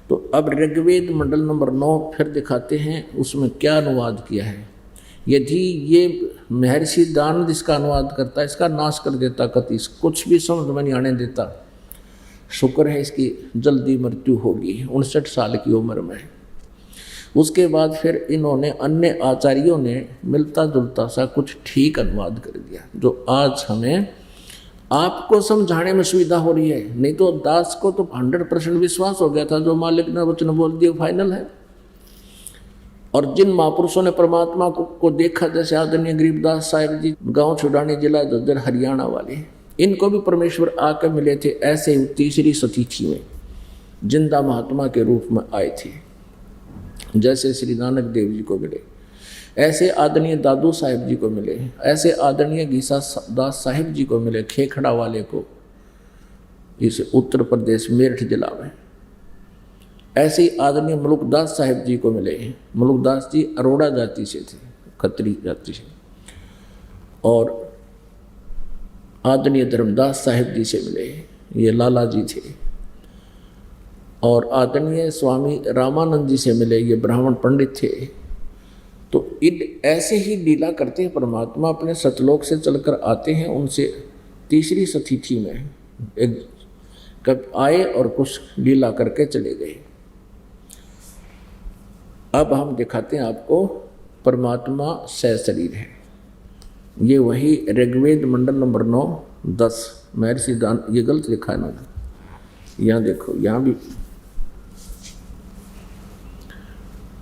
तो अब ऋग्वेद मंडल नंबर 9 फिर दिखाते हैं उसमें क्या अनुवाद किया है। यदि ये महर्षि दयानंद इसका अनुवाद करता है, इसका नाश कर देता, कति कुछ भी समझ में नहीं आने देता। शुक्र है इसकी जल्दी मृत्यु होगी 59 साल की उम्र में। उसके बाद फिर इन्होंने अन्य आचार्यों ने मिलता जुलता सा कुछ ठीक अनुवाद कर दिया, जो आज हमें आपको समझाने में सुविधा हो रही है। नहीं तो दास को तो 100% विश्वास हो गया था, जो मालिक ने वचन बोल दिया फाइनल है। और जिन महापुरुषों ने परमात्मा को देखा, जैसे आदरणीय गरीबदास साहिब जी, गांव छुड़ानी, जिला झज्जर, हरियाणा वाले, इनको भी परमेश्वर आकर मिले थे। ऐसे ही तीसरी सतीथि में जिंदा महात्मा के रूप में आए थे, जैसे श्री नानक देव जी को मिले, ऐसे आदरणीय दादू साहिब जी को मिले, ऐसे आदरणीय गीसा दास साहिब जी को मिले, खेखड़ा वाले को, इस उत्तर प्रदेश मेरठ जिला में। ऐसे ही आदरणीय मुलुकदास साहिब जी को मिले। मुलुकदास जी अरोड़ा जाति से थे, खत्री जाति से। और आदरणीय धर्मदास साहिब जी से मिले, ये लाला जी थे। और आदरणीय स्वामी रामानंद जी से मिले, ये ब्राह्मण पंडित थे। तो ऐसे ही लीला करते हैं परमात्मा, अपने सतलोक से चलकर आते हैं। उनसे तीसरी सतिथि में एक कब आए और कुछ लीला करके चले गए। अब हम दिखाते हैं आपको परमात्मा सशरीर है। ये वही ऋग्वेद मंडल नंबर 9, 10 महर्षि दान, ये गलत लिखा है ना, यहाँ देखो, यहाँ भी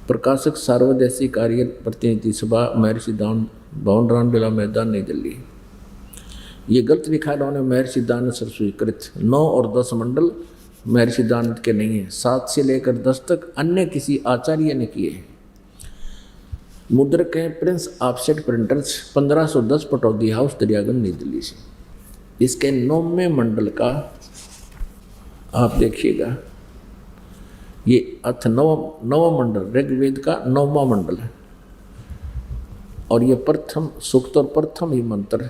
प्रकाशक सार्वदेशी कार्य प्रतिनिधि सभा महर्षि दान भवन रामलीला मैदान नई दिल्ली। ये गलत लिखा है उन्होंने, महर्षि दयानंद सरस्वती कृत। 9 और 10 मंडल महर्षि दयानंद के नहीं है, 7 से लेकर 10 तक अन्य किसी आचार्य ने किए हैं। मुद्रक है Prince offset printers 1510 Pataudi house Daryaganj नई दिल्ली से। इसके 9वें मंडल का आप देखिएगा, ये अर्थ नवा मंडल ऋग्वेद का 9वां मंडल है। और ये प्रथम सूक्त और प्रथम ही मंत्र।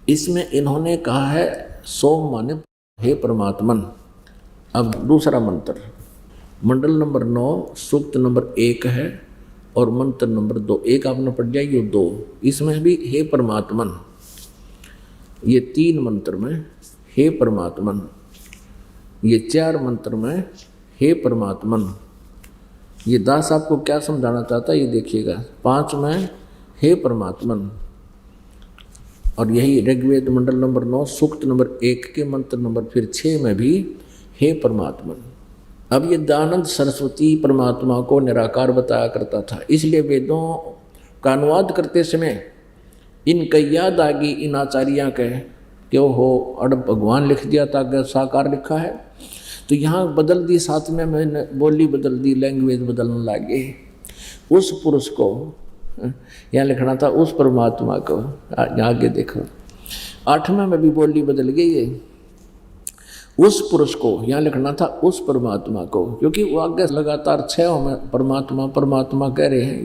इसमें इन्होंने कहा है सोम माने हे परमात्मन। अब दूसरा मंत्र, मंडल नंबर 9 सूक्त नंबर 1 है और मंत्र नंबर 2। एक आपने पढ़ दिया, ये 2। इसमें भी हे परमात्मन, ये 3 मंत्र में हे परमात्मन, ये 4 मंत्र में हे परमात्मन। ये दास आपको क्या समझाना चाहता है ये देखिएगा। 5 में हे परमात्मन, और यही ऋग्वेद मंडल नंबर 9 सूक्त नंबर 1 के मंत्र नंबर फिर 6 में भी हे परमात्मन। अब ये दयानंद सरस्वती परमात्मा को निराकार बताया करता था, इसलिए वेदों का अनुवाद करते समय इनका याद आ गई इन आचार्यों के क्यों हो अड़ भगवान लिख दिया था, अगर साकार लिखा है तो यहाँ बदल दी, साथ में मैंने बोली बदल दी, लैंग्वेज बदलने लगे। उस पुरुष को यहाँ लिखना था उस परमात्मा को, आगे देखो 8वें में भी बोली बदल गई है, उस पुरुष को यहाँ लिखना था उस परमात्मा को, क्योंकि वो आगे लगातार 6 में परमात्मा परमात्मा कह रहे हैं।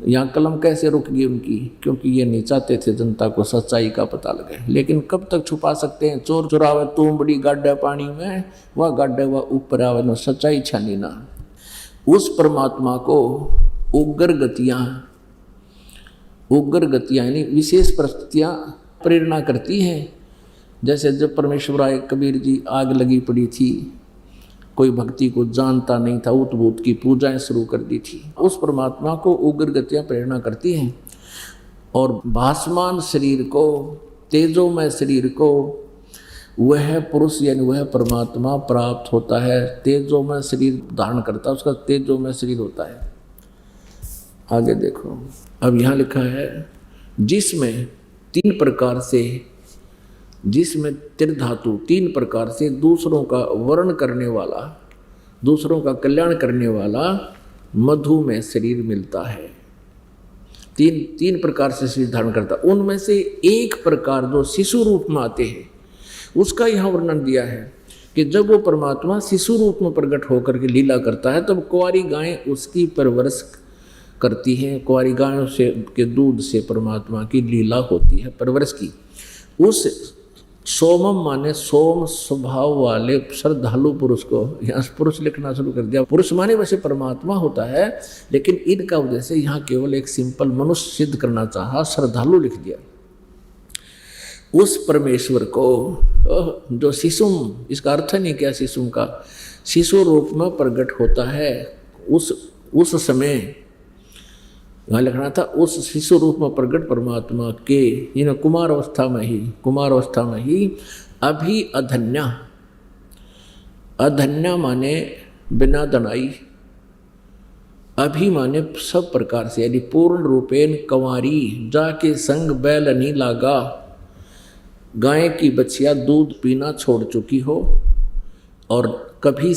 यहाँ कलम कैसे रुक गई उनकी, क्योंकि ये नहीं चाहते थे जनता को सच्चाई का पता लगे। लेकिन कब तक छुपा सकते हैं, चोर चुरावे तू बड़ी गाड्डा पानी में, वह गाड्डा वह ऊपर आवे न सच्चाई छानी ना। उस परमात्मा को उग्र गतियाँ यानी विशेष परिस्थितियाँ प्रेरणा करती हैं। जैसे जब परमेश्वर आए, कबीर जी आग लगी पड़ी थी, कोई भक्ति को जानता नहीं था, उत भूत की पूजाएं शुरू कर दी थी, उस परमात्मा को उग्र गतियाँ प्रेरणा करती हैं। और भासमान शरीर को, तेजोमय शरीर को वह पुरुष यानी वह परमात्मा प्राप्त होता है। तेजोमय शरीर धारण करता है, उसका तेजोमय शरीर होता है। आगे देखो, अब यहाँ लिखा है जिसमें 3 प्रकार से, जिसमें त्रिधातु 3 प्रकार से दूसरों का वर्ण करने वाला, दूसरों का कल्याण करने वाला मधु में शरीर मिलता है। 3 प्रकार से शरीर धारण करता, उनमें से एक प्रकार जो शिशु रूप में आते हैं उसका यहाँ वर्णन दिया है कि जब वो परमात्मा शिशु रूप में प्रकट होकर के लीला करता है तब कुंवारी गायें उसकी परवरिश करती हैं। कुंवारी गायों से के दूध से परमात्मा की लीला होती है, परवरिश की। उस सोमम माने सोम स्वभाव वाले श्रद्धालु पुरुष को यहाँ पुरुष लिखना शुरू कर दिया। पुरुष माने वैसे परमात्मा होता है, लेकिन इनका उद्देश्य यहाँ केवल एक सिंपल मनुष्य सिद्ध करना चाहा, श्रद्धालु लिख दिया। उस परमेश्वर को जो शिशुम, इसका अर्थ नहीं क्या शिशुम का, शिशु रूप में प्रकट होता है, उस समय यहाँ लिखना था उस शिशु रूप में प्रकट परमात्मा के इन कुमार अवस्था में ही अभी अधन्या, अधन्या माने बिना दनाई, अभी माने सब प्रकार से यानी पूर्ण रूपेण कंवारी, जाके संग बैल नहीं लागा, गाय की बच्चिया दूध पीना छोड़ चुकी हो और कभी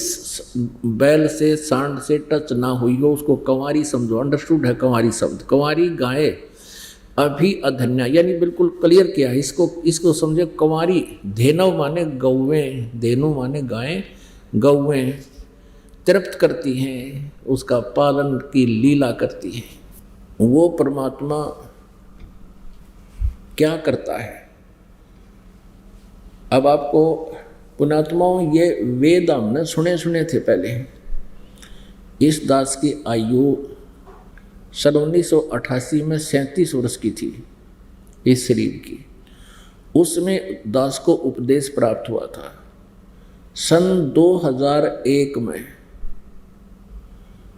बैल से सांड से टच ना हुई हो, उसको कंवारी समझो। अंडरस्टूड है कंवारी शब्द, कंवारी गाय अभी अधन्या यानी बिल्कुल क्लियर किया है इसको समझे। कंवारी धेनव माने गौवें, धेनु माने गायें, गौवें तृप्त करती हैं, उसका पालन की लीला करती हैं। वो परमात्मा क्या करता है? अब आपको पुणात्माओं ये वेद हमने सुने थे पहले। इस दास की आयु सन 1988 में 37 वर्ष की थी इस शरीर की। उसमें दास को उपदेश प्राप्त हुआ था सन 2001 में।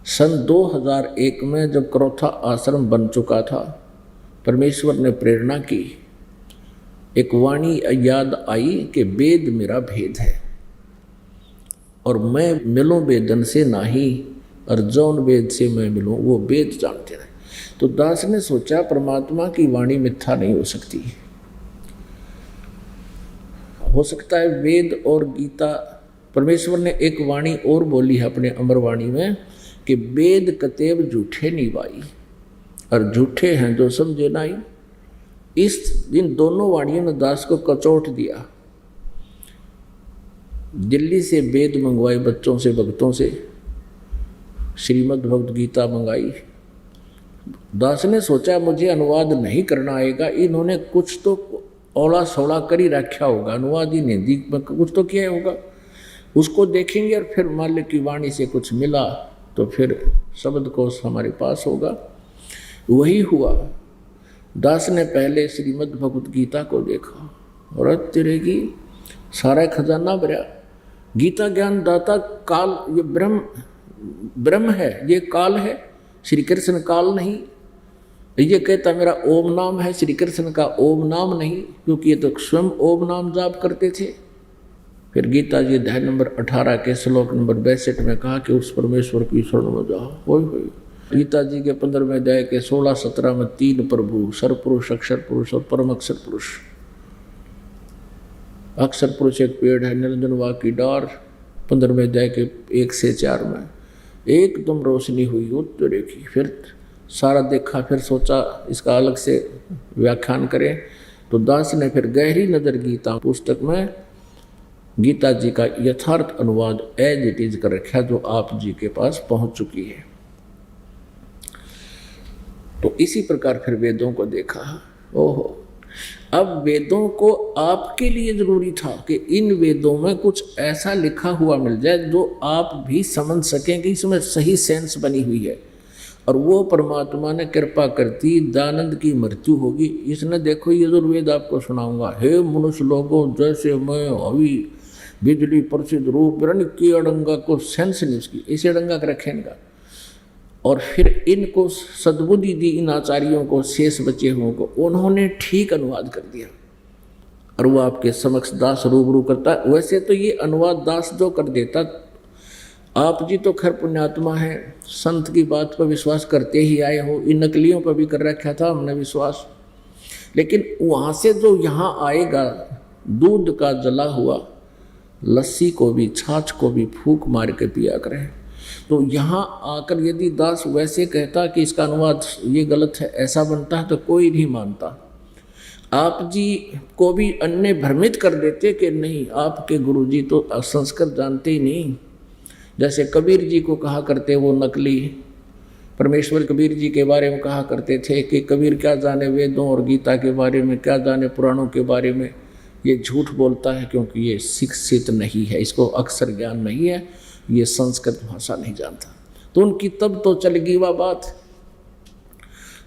सन 2001 में जब क्रोथा आश्रम बन चुका था, परमेश्वर ने प्रेरणा की, एक वाणी याद आई कि वेद मेरा भेद है और मैं मिलूं वेदन से नाही, और जौन वेद से मैं मिलूं वो वेद जानते रहे। तो दास ने सोचा परमात्मा की वाणी मिथ्या नहीं हो सकती, हो सकता है वेद और गीता। परमेश्वर ने एक वाणी और बोली है अपने अमर वाणी में कि वेद कतेब झूठे नहीं भाई, और झूठे हैं जो समझे नहीं। इन दोनों वाणियों ने दास को कचोट दिया। दिल्ली से वेद मंगवाए बच्चों से, भक्तों से, श्रीमद् भगवद गीता मंगाई। दास ने सोचा मुझे अनुवाद नहीं करना आएगा, इन्होंने कुछ तो ओला सोला कर ही रखा होगा, अनुवाद ही हिंदी में कुछ तो किया होगा, उसको देखेंगे और फिर मालिक की वाणी से कुछ मिला तो फिर शब्दकोश हमारे पास होगा। वही हुआ। दास ने पहले श्रीमद् भगवद गीता को देखा और तेरे की सारा खजाना भरा। गीता ज्ञान दाता काल, ये ब्रह्म है, ये काल है, श्री कृष्ण काल नहीं। ये कहता मेरा ओम नाम है, श्री कृष्ण का ओम नाम नहीं, क्योंकि ये तो स्वयं ओम नाम जाप करते थे। फिर गीता जी अध्याय नंबर 18 के श्लोक नंबर 62 में कहा कि उस परमेश्वर की शरण में जाओ। हो गीता जी के 15वें अध्याय के 16-17 में 3 प्रभु, सरपुरुष, अक्षर पुरुष और परम अक्षर पुरुष। अक्षर पुरुष एक पेड़ है, निरंजन वाक की डार, 15वें अध्याय के 1 से 4 में एकदम रोशनी हुई उत्तरे की। फिर सारा देखा, फिर सोचा इसका अलग से व्याख्यान करें, तो दास ने फिर गहरी नजर गीता पुस्तक में गीता जी का यथार्थ अनुवाद एज इट इज कर रखा, जो आप जी के पास पहुंच चुकी है। तो इसी प्रकार फिर वेदों को देखा। ओहो, अब वेदों को आपके लिए जरूरी था कि इन वेदों में कुछ ऐसा लिखा हुआ मिल जाए जो आप भी समझ सकें कि इसमें सही सेंस बनी हुई है। और वो परमात्मा ने कृपा करती, दयानंद की मृत्यु होगी। इसने देखो यजुर्वेद आपको सुनाऊंगा, हे मनुष्य लोगों जैसे मैं अभी बिजली प्रसिद्ध रूप की अड़ंगा को सेंस नहीं उसकी, इसे अड़ंगा कर रखे इनका। और फिर इनको सद्बुद्धि दी इन आचार्यों को, शेष बचे हुओं को, उन्होंने ठीक अनुवाद कर दिया और वो आपके समक्ष दास रूबरू करता है। वैसे तो ये अनुवाद दास जो कर देता, आप जी तो खैर पुण्यात्मा है, संत की बात पर विश्वास करते ही आए हो, इन नकलियों पर भी कर रखा था हमने विश्वास। लेकिन वहाँ से जो यहाँ आएगा, दूध का जला हुआ लस्सी को भी, छाछ को भी फूंक मार के पिया करें। तो यहाँ आकर यदि दास वैसे कहता कि इसका अनुवाद ये गलत है, ऐसा बनता है, तो कोई नहीं मानता। आप जी को भी अन्य भ्रमित कर देते कि नहीं, आपके गुरुजी तो संस्कृत जानते ही नहीं। जैसे कबीर जी को कहा करते, वो नकली परमेश्वर कबीर जी के बारे में कहा करते थे कि कबीर क्या जाने वेदों और गीता के बारे में, क्या जाने पुराणों के बारे में। ये झूठ बोलता है क्योंकि ये शिक्षित नहीं है, इसको अक्षर ज्ञान नहीं है, ये संस्कृत भाषा नहीं जानता। तो उनकी तब तो चल गई वह बात,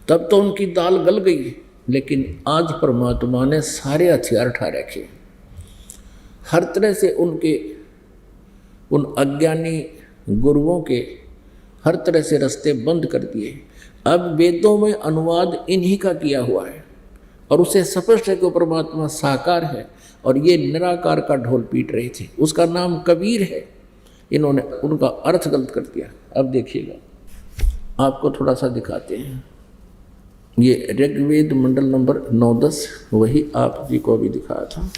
तब तो उनकी दाल गल गई। लेकिन आज परमात्मा ने सारे हथियार उठा रखे, हर तरह से उनके उन अज्ञानी गुरुओं के हर तरह से रास्ते बंद कर दिए। अब वेदों में अनुवाद इन्हीं का किया हुआ है और उसे स्पष्ट है कि परमात्मा साकार है और ये निराकार का ढोल पीट रहे थे। उसका नाम कबीर है, इन्होंने उनका अर्थ गलत कर दिया। अब देखिएगा, आपको थोड़ा सा दिखाते हैं। ये ऋग्वेद मंडल नंबर 9-10, वही आप जी को अभी दिखाया था,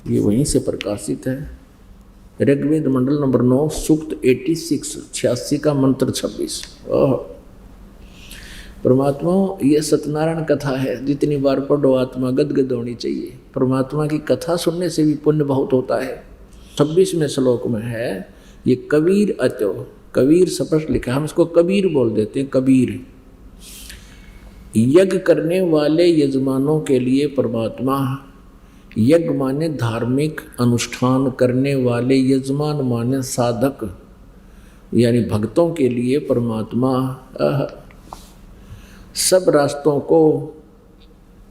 ये वहीं से प्रकाशित है। ऋग्वेद मंडल नंबर 9 सूक्त 86 का मंत्र 26। परमात्मा, ये सत्यनारायण कथा है, जितनी बार पढ़ो आत्मा गदगद होनी चाहिए। परमात्मा की कथा सुनने से भी पुण्य बहुत होता है। 26वें श्लोक में है ये कबीर अत्यो, कबीर स्पष्ट लिखा, हम इसको कबीर बोल देते हैं, कबीर। यज्ञ करने वाले यजमानों के लिए परमात्मा, यज्ञ माने धार्मिक अनुष्ठान करने वाले, यजमान माने साधक यानी भक्तों के लिए परमात्मा सब रास्तों को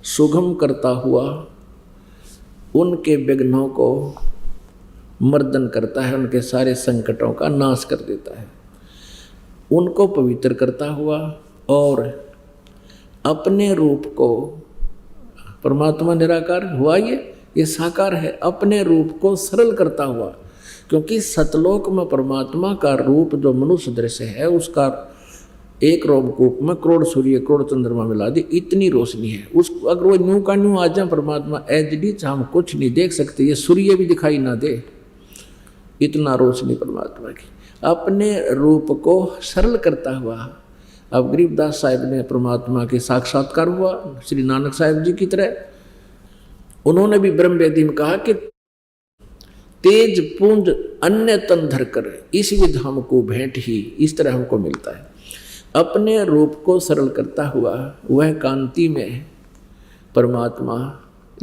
सुगम करता हुआ उनके विघ्नों को मर्दन करता है, उनके सारे संकटों का नाश कर देता है, उनको पवित्र करता हुआ और अपने रूप को, परमात्मा निराकार हुआ, ये साकार है, अपने रूप को सरल करता हुआ। क्योंकि सतलोक में परमात्मा का रूप जो मनुष्य दृश्य है, उसका एक रोमकूप में करोड़ सूर्य करोड़ चंद्रमा मिला दी, इतनी रोशनी है। उस अगर वो न्यू का न्यू आ जाए परमात्मा एचडी, हम कुछ नहीं देख सकते, ये सूर्य भी दिखाई ना दे, इतना रोशनी परमात्मा की। अपने रूप को सरल करता हुआ अब गरीबदास साहिब ने परमात्मा के साक्षात्कार हुआ, श्री नानक साहिब जी की तरह। उन्होंने भी ब्रह्म वेदी में कहा कि तेज पुंज अन्य तन धर कर इस विध हमको भेंट ही, इस तरह हमको मिलता है। अपने रूप को सरल करता हुआ वह कांति में परमात्मा,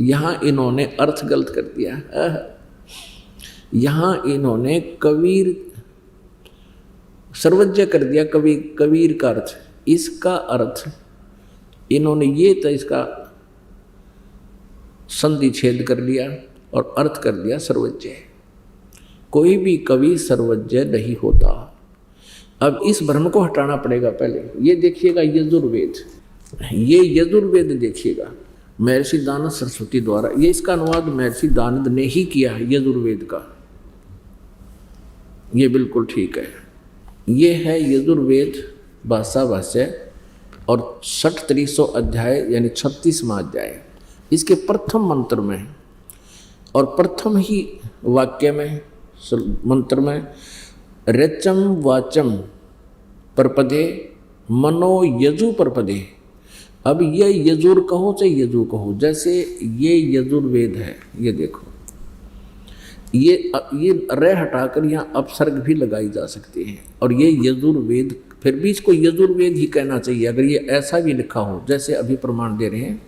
यहाँ इन्होंने अर्थ गलत कर दिया। यहाँ इन्होंने कबीर सर्वज्ञ कर दिया, कबीर का अर्थ, इसका अर्थ इन्होंने ये तो इसका संधि छेद कर लिया और अर्थ कर दिया सर्वज्ञ। कोई भी कवि सर्वज्ञ नहीं होता। अब इस भ्रम को हटाना पड़ेगा। पहले ये देखिएगा यजुर्वेद, ये यजुर्वेद देखिएगा, महर्षि दानद सरस्वती द्वारा। ये इसका अनुवाद महर्षि दानद ने ही किया है यजुर्वेद का। ये बिल्कुल ठीक है। ये है यजुर्वेद भाषा भाष्य और 6300 अध्याय यानी 36वां अध्याय। इसके प्रथम मंत्र में और प्रथम ही वाक्य में मंत्र में रचम वाचम परपदे मनो यजु परपदे। अब ये यजुर कहो चाहे यजु कहो, जैसे ये यजुर्वेद है, ये देखो ये र हटाकर यहाँ अपसर्ग भी लगाई जा सकती है और ये यजुर्वेद, फिर भी इसको यजुर्वेद ही कहना चाहिए अगर ये ऐसा भी लिखा हो जैसे अभी प्रमाण दे रहे हैं।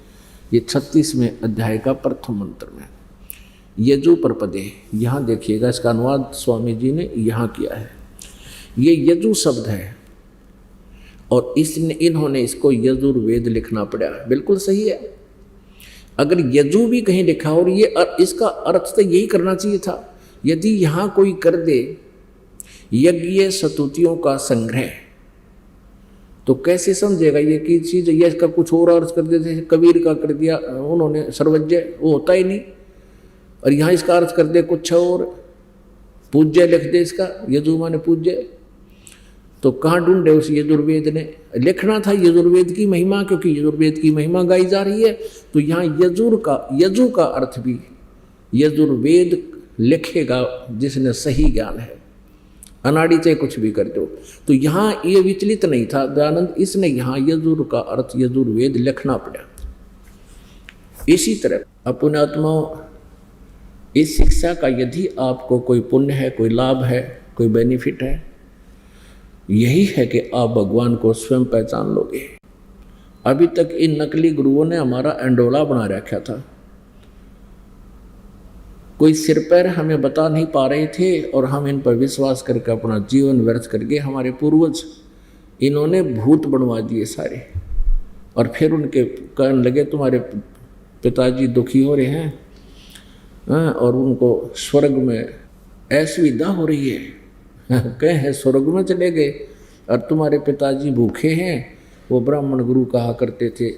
ये 36वें अध्याय का प्रथम मंत्र में यजु परपदे, यहाँ देखिएगा इसका अनुवाद स्वामी जी ने यहाँ किया है। ये यजु शब्द है और इन्होंने इसको यजुर्वेद लिखना पड़ा। बिल्कुल सही है। अगर यजु भी कहीं लिखा और ये इसका अर्थ तो यही करना चाहिए था। यदि यहाँ कोई कर दे यज्ञ स्तुतियों का संग्रह तो कैसे समझेगा ये की चीज, ये इसका कुछ और अर्थ कर देते। कबीर का कर दिया उन्होंने सर्वज्ञ, वो होता ही नहीं, और यहाँ इसका अर्थ कर दे कुछ और, पूज्य लिख दे इसका, यजु माने पूज्य। तो कहाँ ढूंढे उस यजुर्वेद ने? लिखना था यजुर्वेद की महिमा, क्योंकि यजुर्वेद की महिमा गाई जा रही है। तो यहाँ यजु का अर्थ भी यजुर्वेद लिखेगा जिसने सही ज्ञान है, अनाड़ी चाहे कुछ भी कर दो। तो यहाँ ये विचलित नहीं था दयानंद, इसने यहाँ यजुर का अर्थ यजुर्वेद लिखना पड़ा। इसी तरह अपने आत्माओं, इस शिक्षा का यदि आपको कोई पुण्य है, कोई लाभ है, कोई बेनिफिट है, यही है कि आप भगवान को स्वयं पहचान लोगे। अभी तक इन नकली गुरुओं ने हमारा एंडोला बना रखा था, कोई सिर पैर हमें बता नहीं पा रहे थे और हम इन पर विश्वास करके अपना जीवन व्यर्थ करके, हमारे पूर्वज इन्होंने भूत बनवा दिए सारे। और फिर उनके कहने लगे तुम्हारे पिताजी दुखी हो रहे हैं और उनको स्वर्ग में असुविधा हो रही है, कहे स्वर्ग में चले गए और तुम्हारे पिताजी भूखे हैं। वो ब्राह्मण गुरु कहा करते थे,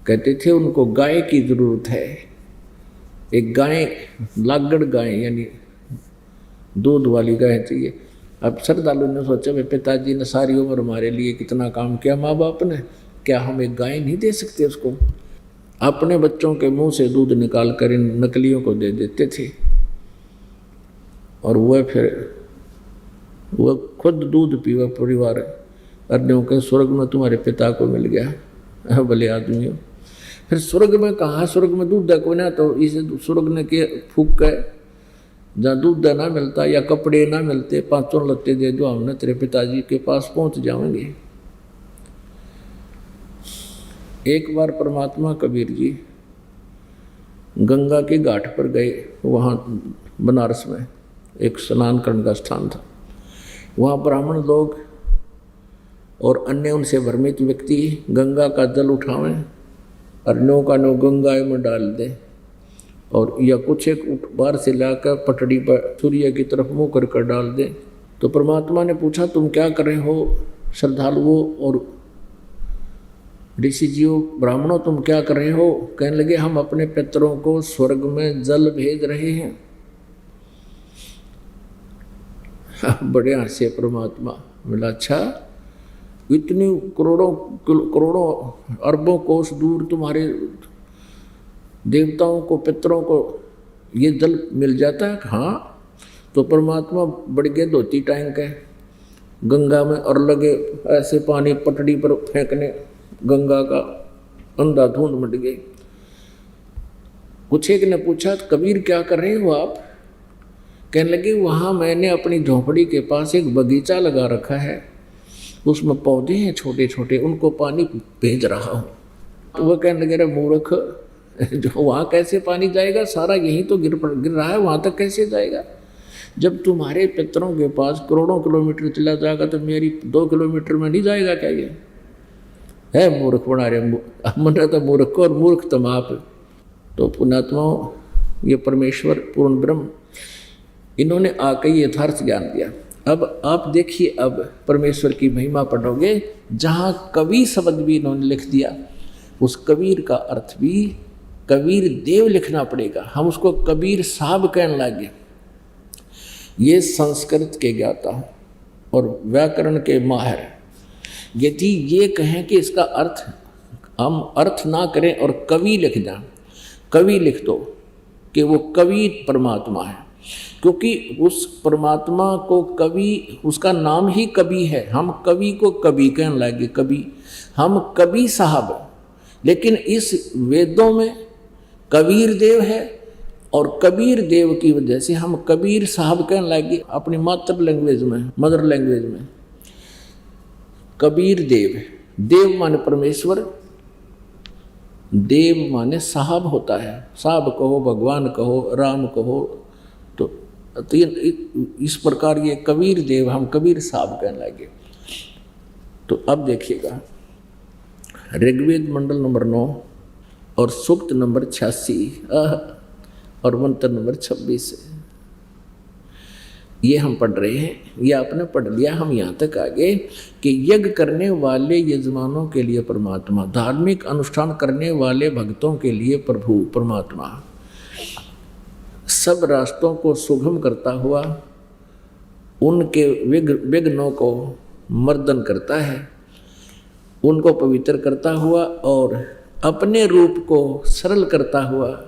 कहते थे उनको गाय की जरूरत है, एक गाय, लागड़ गाय यानी दूध वाली गाय चाहिए। अब श्रद्धालु ने सोचा भाई पिताजी ने सारी उम्र हमारे लिए कितना काम किया, माँ बाप ने, क्या हम एक गाय नहीं दे सकते उसको? अपने बच्चों के मुंह से दूध निकाल कर इन नकलियों को दे देते थे और वह खुद दूध पीवा परिवार अन्यों के स्वर्ग में तुम्हारे पिता को मिल गया, भले आदमी हो। फिर स्वर्ग में कहा, स्वर्ग में दूध को ना, तो इसे स्वर्ग ने के फूक है जहाँ दूध ना मिलता या कपड़े ना मिलते, 5 लत्ते दे दो, हमने तेरे पिताजी के पास पहुंच जाएंगे। एक बार परमात्मा कबीर जी गंगा के घाट पर गए, वहाँ बनारस में एक स्नान करने का स्थान था। वहाँ ब्राह्मण लोग और अन्य उनसे भ्रमित व्यक्ति गंगा का जल उठावें और नो का नो गंगा में डाल दें और या कुछ एक बार से लाकर पटड़ी पर सूर्य की तरफ मुँह कर डाल दें। तो परमात्मा ने पूछा तुम क्या कर रहे हो श्रद्धालुओं और ऋषिजियों, ब्राह्मणों तुम क्या कर रहे हो? कहने लगे हम अपने पितरों को स्वर्ग में जल भेज रहे हैं। बड़े हंसे परमात्मा, बोला अच्छा, इतनी करोड़ों अरबों कोस दूर तुम्हारे देवताओं को, पितरों को ये जल मिल जाता है? हाँ। तो परमात्मा बढ़ गए धोती टैंक है गंगा में और लगे ऐसे पानी पटड़ी पर फेंकने, गंगा का अंधाधुंध मट गए। कुछ एक ने पूछा कबीर क्या कर रहे हो आप? कहने लगे वहाँ मैंने अपनी झोंपड़ी के पास एक बगीचा लगा रखा है, उसमें पौधे हैं छोटे छोटे, उनको पानी भेज रहा हूँ। तो वह कहने लगे रे मूर्ख, जो वहाँ कैसे पानी जाएगा? सारा यहीं तो गिर रहा है, वहाँ तक कैसे जाएगा? जब तुम्हारे पितरों के पास करोड़ों किलोमीटर चला जाएगा तो मेरी 2 किलोमीटर में नहीं जाएगा क्या? ये है मूर्ख बना रहे, मन तो मूर्ख और मूर्ख तुम आप। तो पुण्यात्माओं, ये परमेश्वर पूर्ण ब्रह्म, इन्होंने आकर यथार्थ ज्ञान दिया। अब आप देखिए, अब परमेश्वर की महिमा पढ़ोगे, जहाँ कवि शब्द भी इन्होंने लिख दिया। उस कबीर का अर्थ भी कबीर देव लिखना पड़ेगा। हम उसको कबीर साहब कहने लगे। ये संस्कृत के ज्ञाता और व्याकरण के माहिर यदि ये कहें कि इसका अर्थ हम अर्थ ना करें और कवि लिख जाएं, कवि लिख दो कि वो कवि परमात्मा है, क्योंकि उस परमात्मा को कवि, उसका नाम ही कवि है। हम कवि को कवि कहने लगे, कवि, हम कवि साहब। लेकिन इस वेदों में कबीर देव है और कबीर देव की वजह से हम कबीर साहब कहने लगे अपनी मातृ लैंग्वेज में, मदर लैंग्वेज में। कबीर देव, देव माने परमेश्वर, देव माने साहब होता है। साहब कहो, भगवान कहो, राम कहो, तो इस प्रकार ये कबीर देव, हम कबीर साहब कहने लगे। तो अब देखिएगा ऋग्वेद मंडल नंबर 9 और सूक्त नंबर 86 और मंत्र नंबर 26 ये हम पढ़ रहे हैं। ये आपने पढ़ लिया। हम यहाँ तक आगे कि यज्ञ करने वाले यजमानों के लिए परमात्मा, धार्मिक अनुष्ठान करने वाले भक्तों के लिए प्रभु परमात्मा, सब रास्तों को सुगम करता हुआ उनके विघ्नों को मर्दन करता है, उनको पवित्र करता हुआ और अपने रूप को सरल करता हुआ,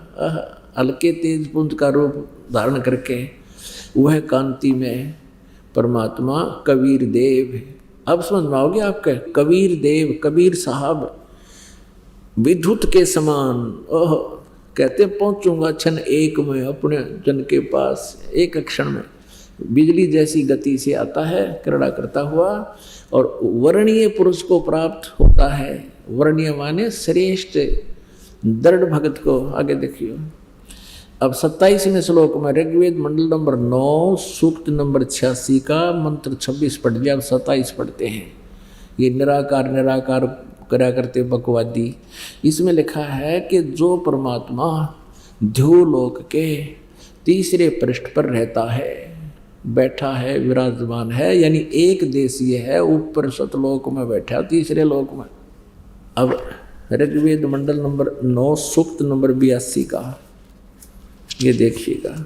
हल्के तेज पुंज का रूप धारण करके वह कांति में परमात्मा कबीर देव। अब समझ में आओगे आपके कबीर देव, कबीर साहब, विद्युत के समान। ओह, कहते पहुंचूंगा क्षण एक में अपने जन के पास, एक क्षण में बिजली जैसी गति से आता है क्रीड़ा करता हुआ और वर्णीय पुरुष को प्राप्त होता है। वर्णीय माने श्रेष्ठ दृढ़ भगत को। आगे देखिए अब 27वें श्लोक में ऋग्वेद मंडल नंबर 9 सूक्त नंबर 86 का मंत्र 26 पढ़ लिया। अब 27 पढ़ते हैं। ये निराकार निराकार करा करते बकवादी। इसमें लिखा है कि जो परमात्मा ध्रुवलोक के तीसरे पृष्ठ पर रहता है, बैठा है, विराजमान है, यानी एक देशीय है, ऊपर सतलोक में बैठा तीसरे लोक में। अब ऋग्वेद मंडल नंबर 9 सूक्त नंबर 82 का ये देखिएगा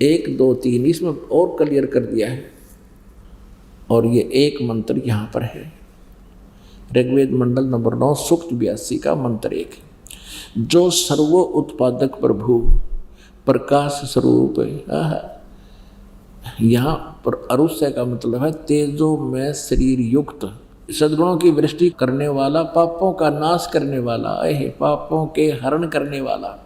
1 2 3 इसमें और क्लियर कर दिया है। और ये एक मंत्र यहाँ पर है ऋग्वेद मंडल नंबर 9 सूक्त 82 का मंत्र 1, जो सर्वो उत्पादक प्रभु प्रकाश स्वरूप। यहाँ पर अरुष्य का मतलब है तेजो में शरीर युक्त, सद्गुणों की वृष्टि करने वाला, पापों का नाश करने वाला, पापों के हरण करने वाला,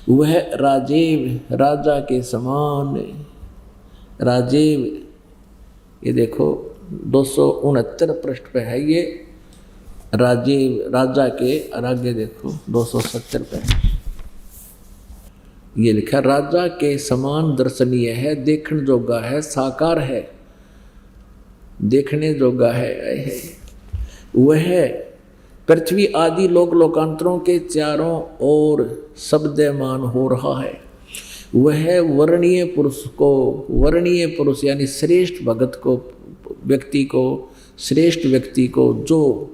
वह राजीव, राजा के समान। राजीव ये देखो 269 पृष्ठ पे है ये राजीव, राजा के। और आगे देखो 270 पे ये लिखा राजा के समान दर्शनीय है, देखने जोगा है, साकार है, देखने जोगा है। वह पृथ्वी आदि लोक लोकांतरों के चारों ओर शब्दमान हो रहा है। वह वर्णीय पुरुष को, वर्णीय पुरुष यानी श्रेष्ठ भगत को, व्यक्ति को, श्रेष्ठ व्यक्ति को, जो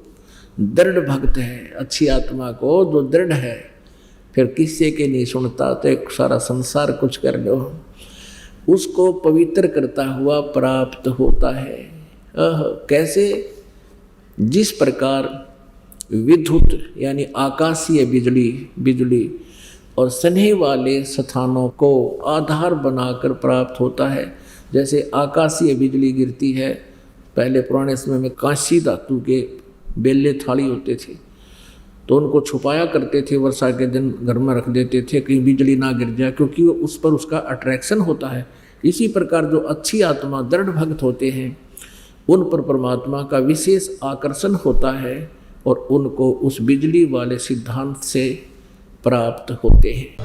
दृढ़ भक्त है, अच्छी आत्मा को जो दृढ़ है, फिर किसी के नहीं सुनता तो एक सारा संसार कुछ कर लो, उसको पवित्र करता हुआ प्राप्त होता है। कैसे? जिस प्रकार विद्युत यानी आकाशीय बिजली और स्नेह वाले स्थानों को आधार बनाकर प्राप्त होता है। जैसे आकाशीय बिजली गिरती है, पहले पुराने समय में कांसी धातु के बेले थाली होते थे तो उनको छुपाया करते थे, वर्षा के दिन घर में रख देते थे कहीं बिजली ना गिर जाए, क्योंकि वो उस पर उसका अट्रैक्शन होता है। इसी प्रकार जो अच्छी आत्मा दृढ़ भक्त होते हैं उन पर परमात्मा का विशेष आकर्षण होता है और उनको उस बिजली वाले सिद्धांत से प्राप्त होते हैं।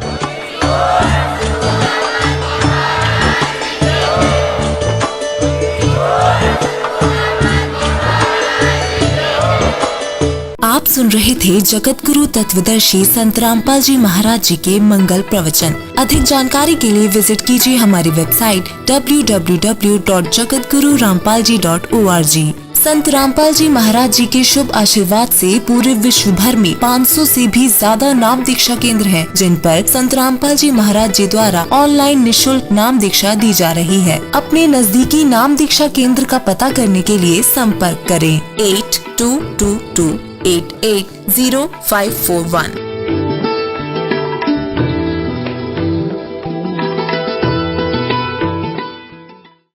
आप सुन रहे थे जगत गुरु तत्वदर्शी संत रामपाल जी महाराज जी के मंगल प्रवचन। अधिक जानकारी के लिए विजिट कीजिए हमारी वेबसाइट www.jagatgururampalji.org। संत रामपाल जी महाराज जी के शुभ आशीर्वाद से पूरे विश्व भर में 500 से भी ज्यादा नाम दीक्षा केंद्र हैं, जिन पर संत रामपाल जी महाराज जी द्वारा ऑनलाइन निशुल्क नाम दीक्षा दी जा रही है। अपने नजदीकी नाम दीक्षा केंद्र का पता करने के लिए संपर्क करें 8222880541।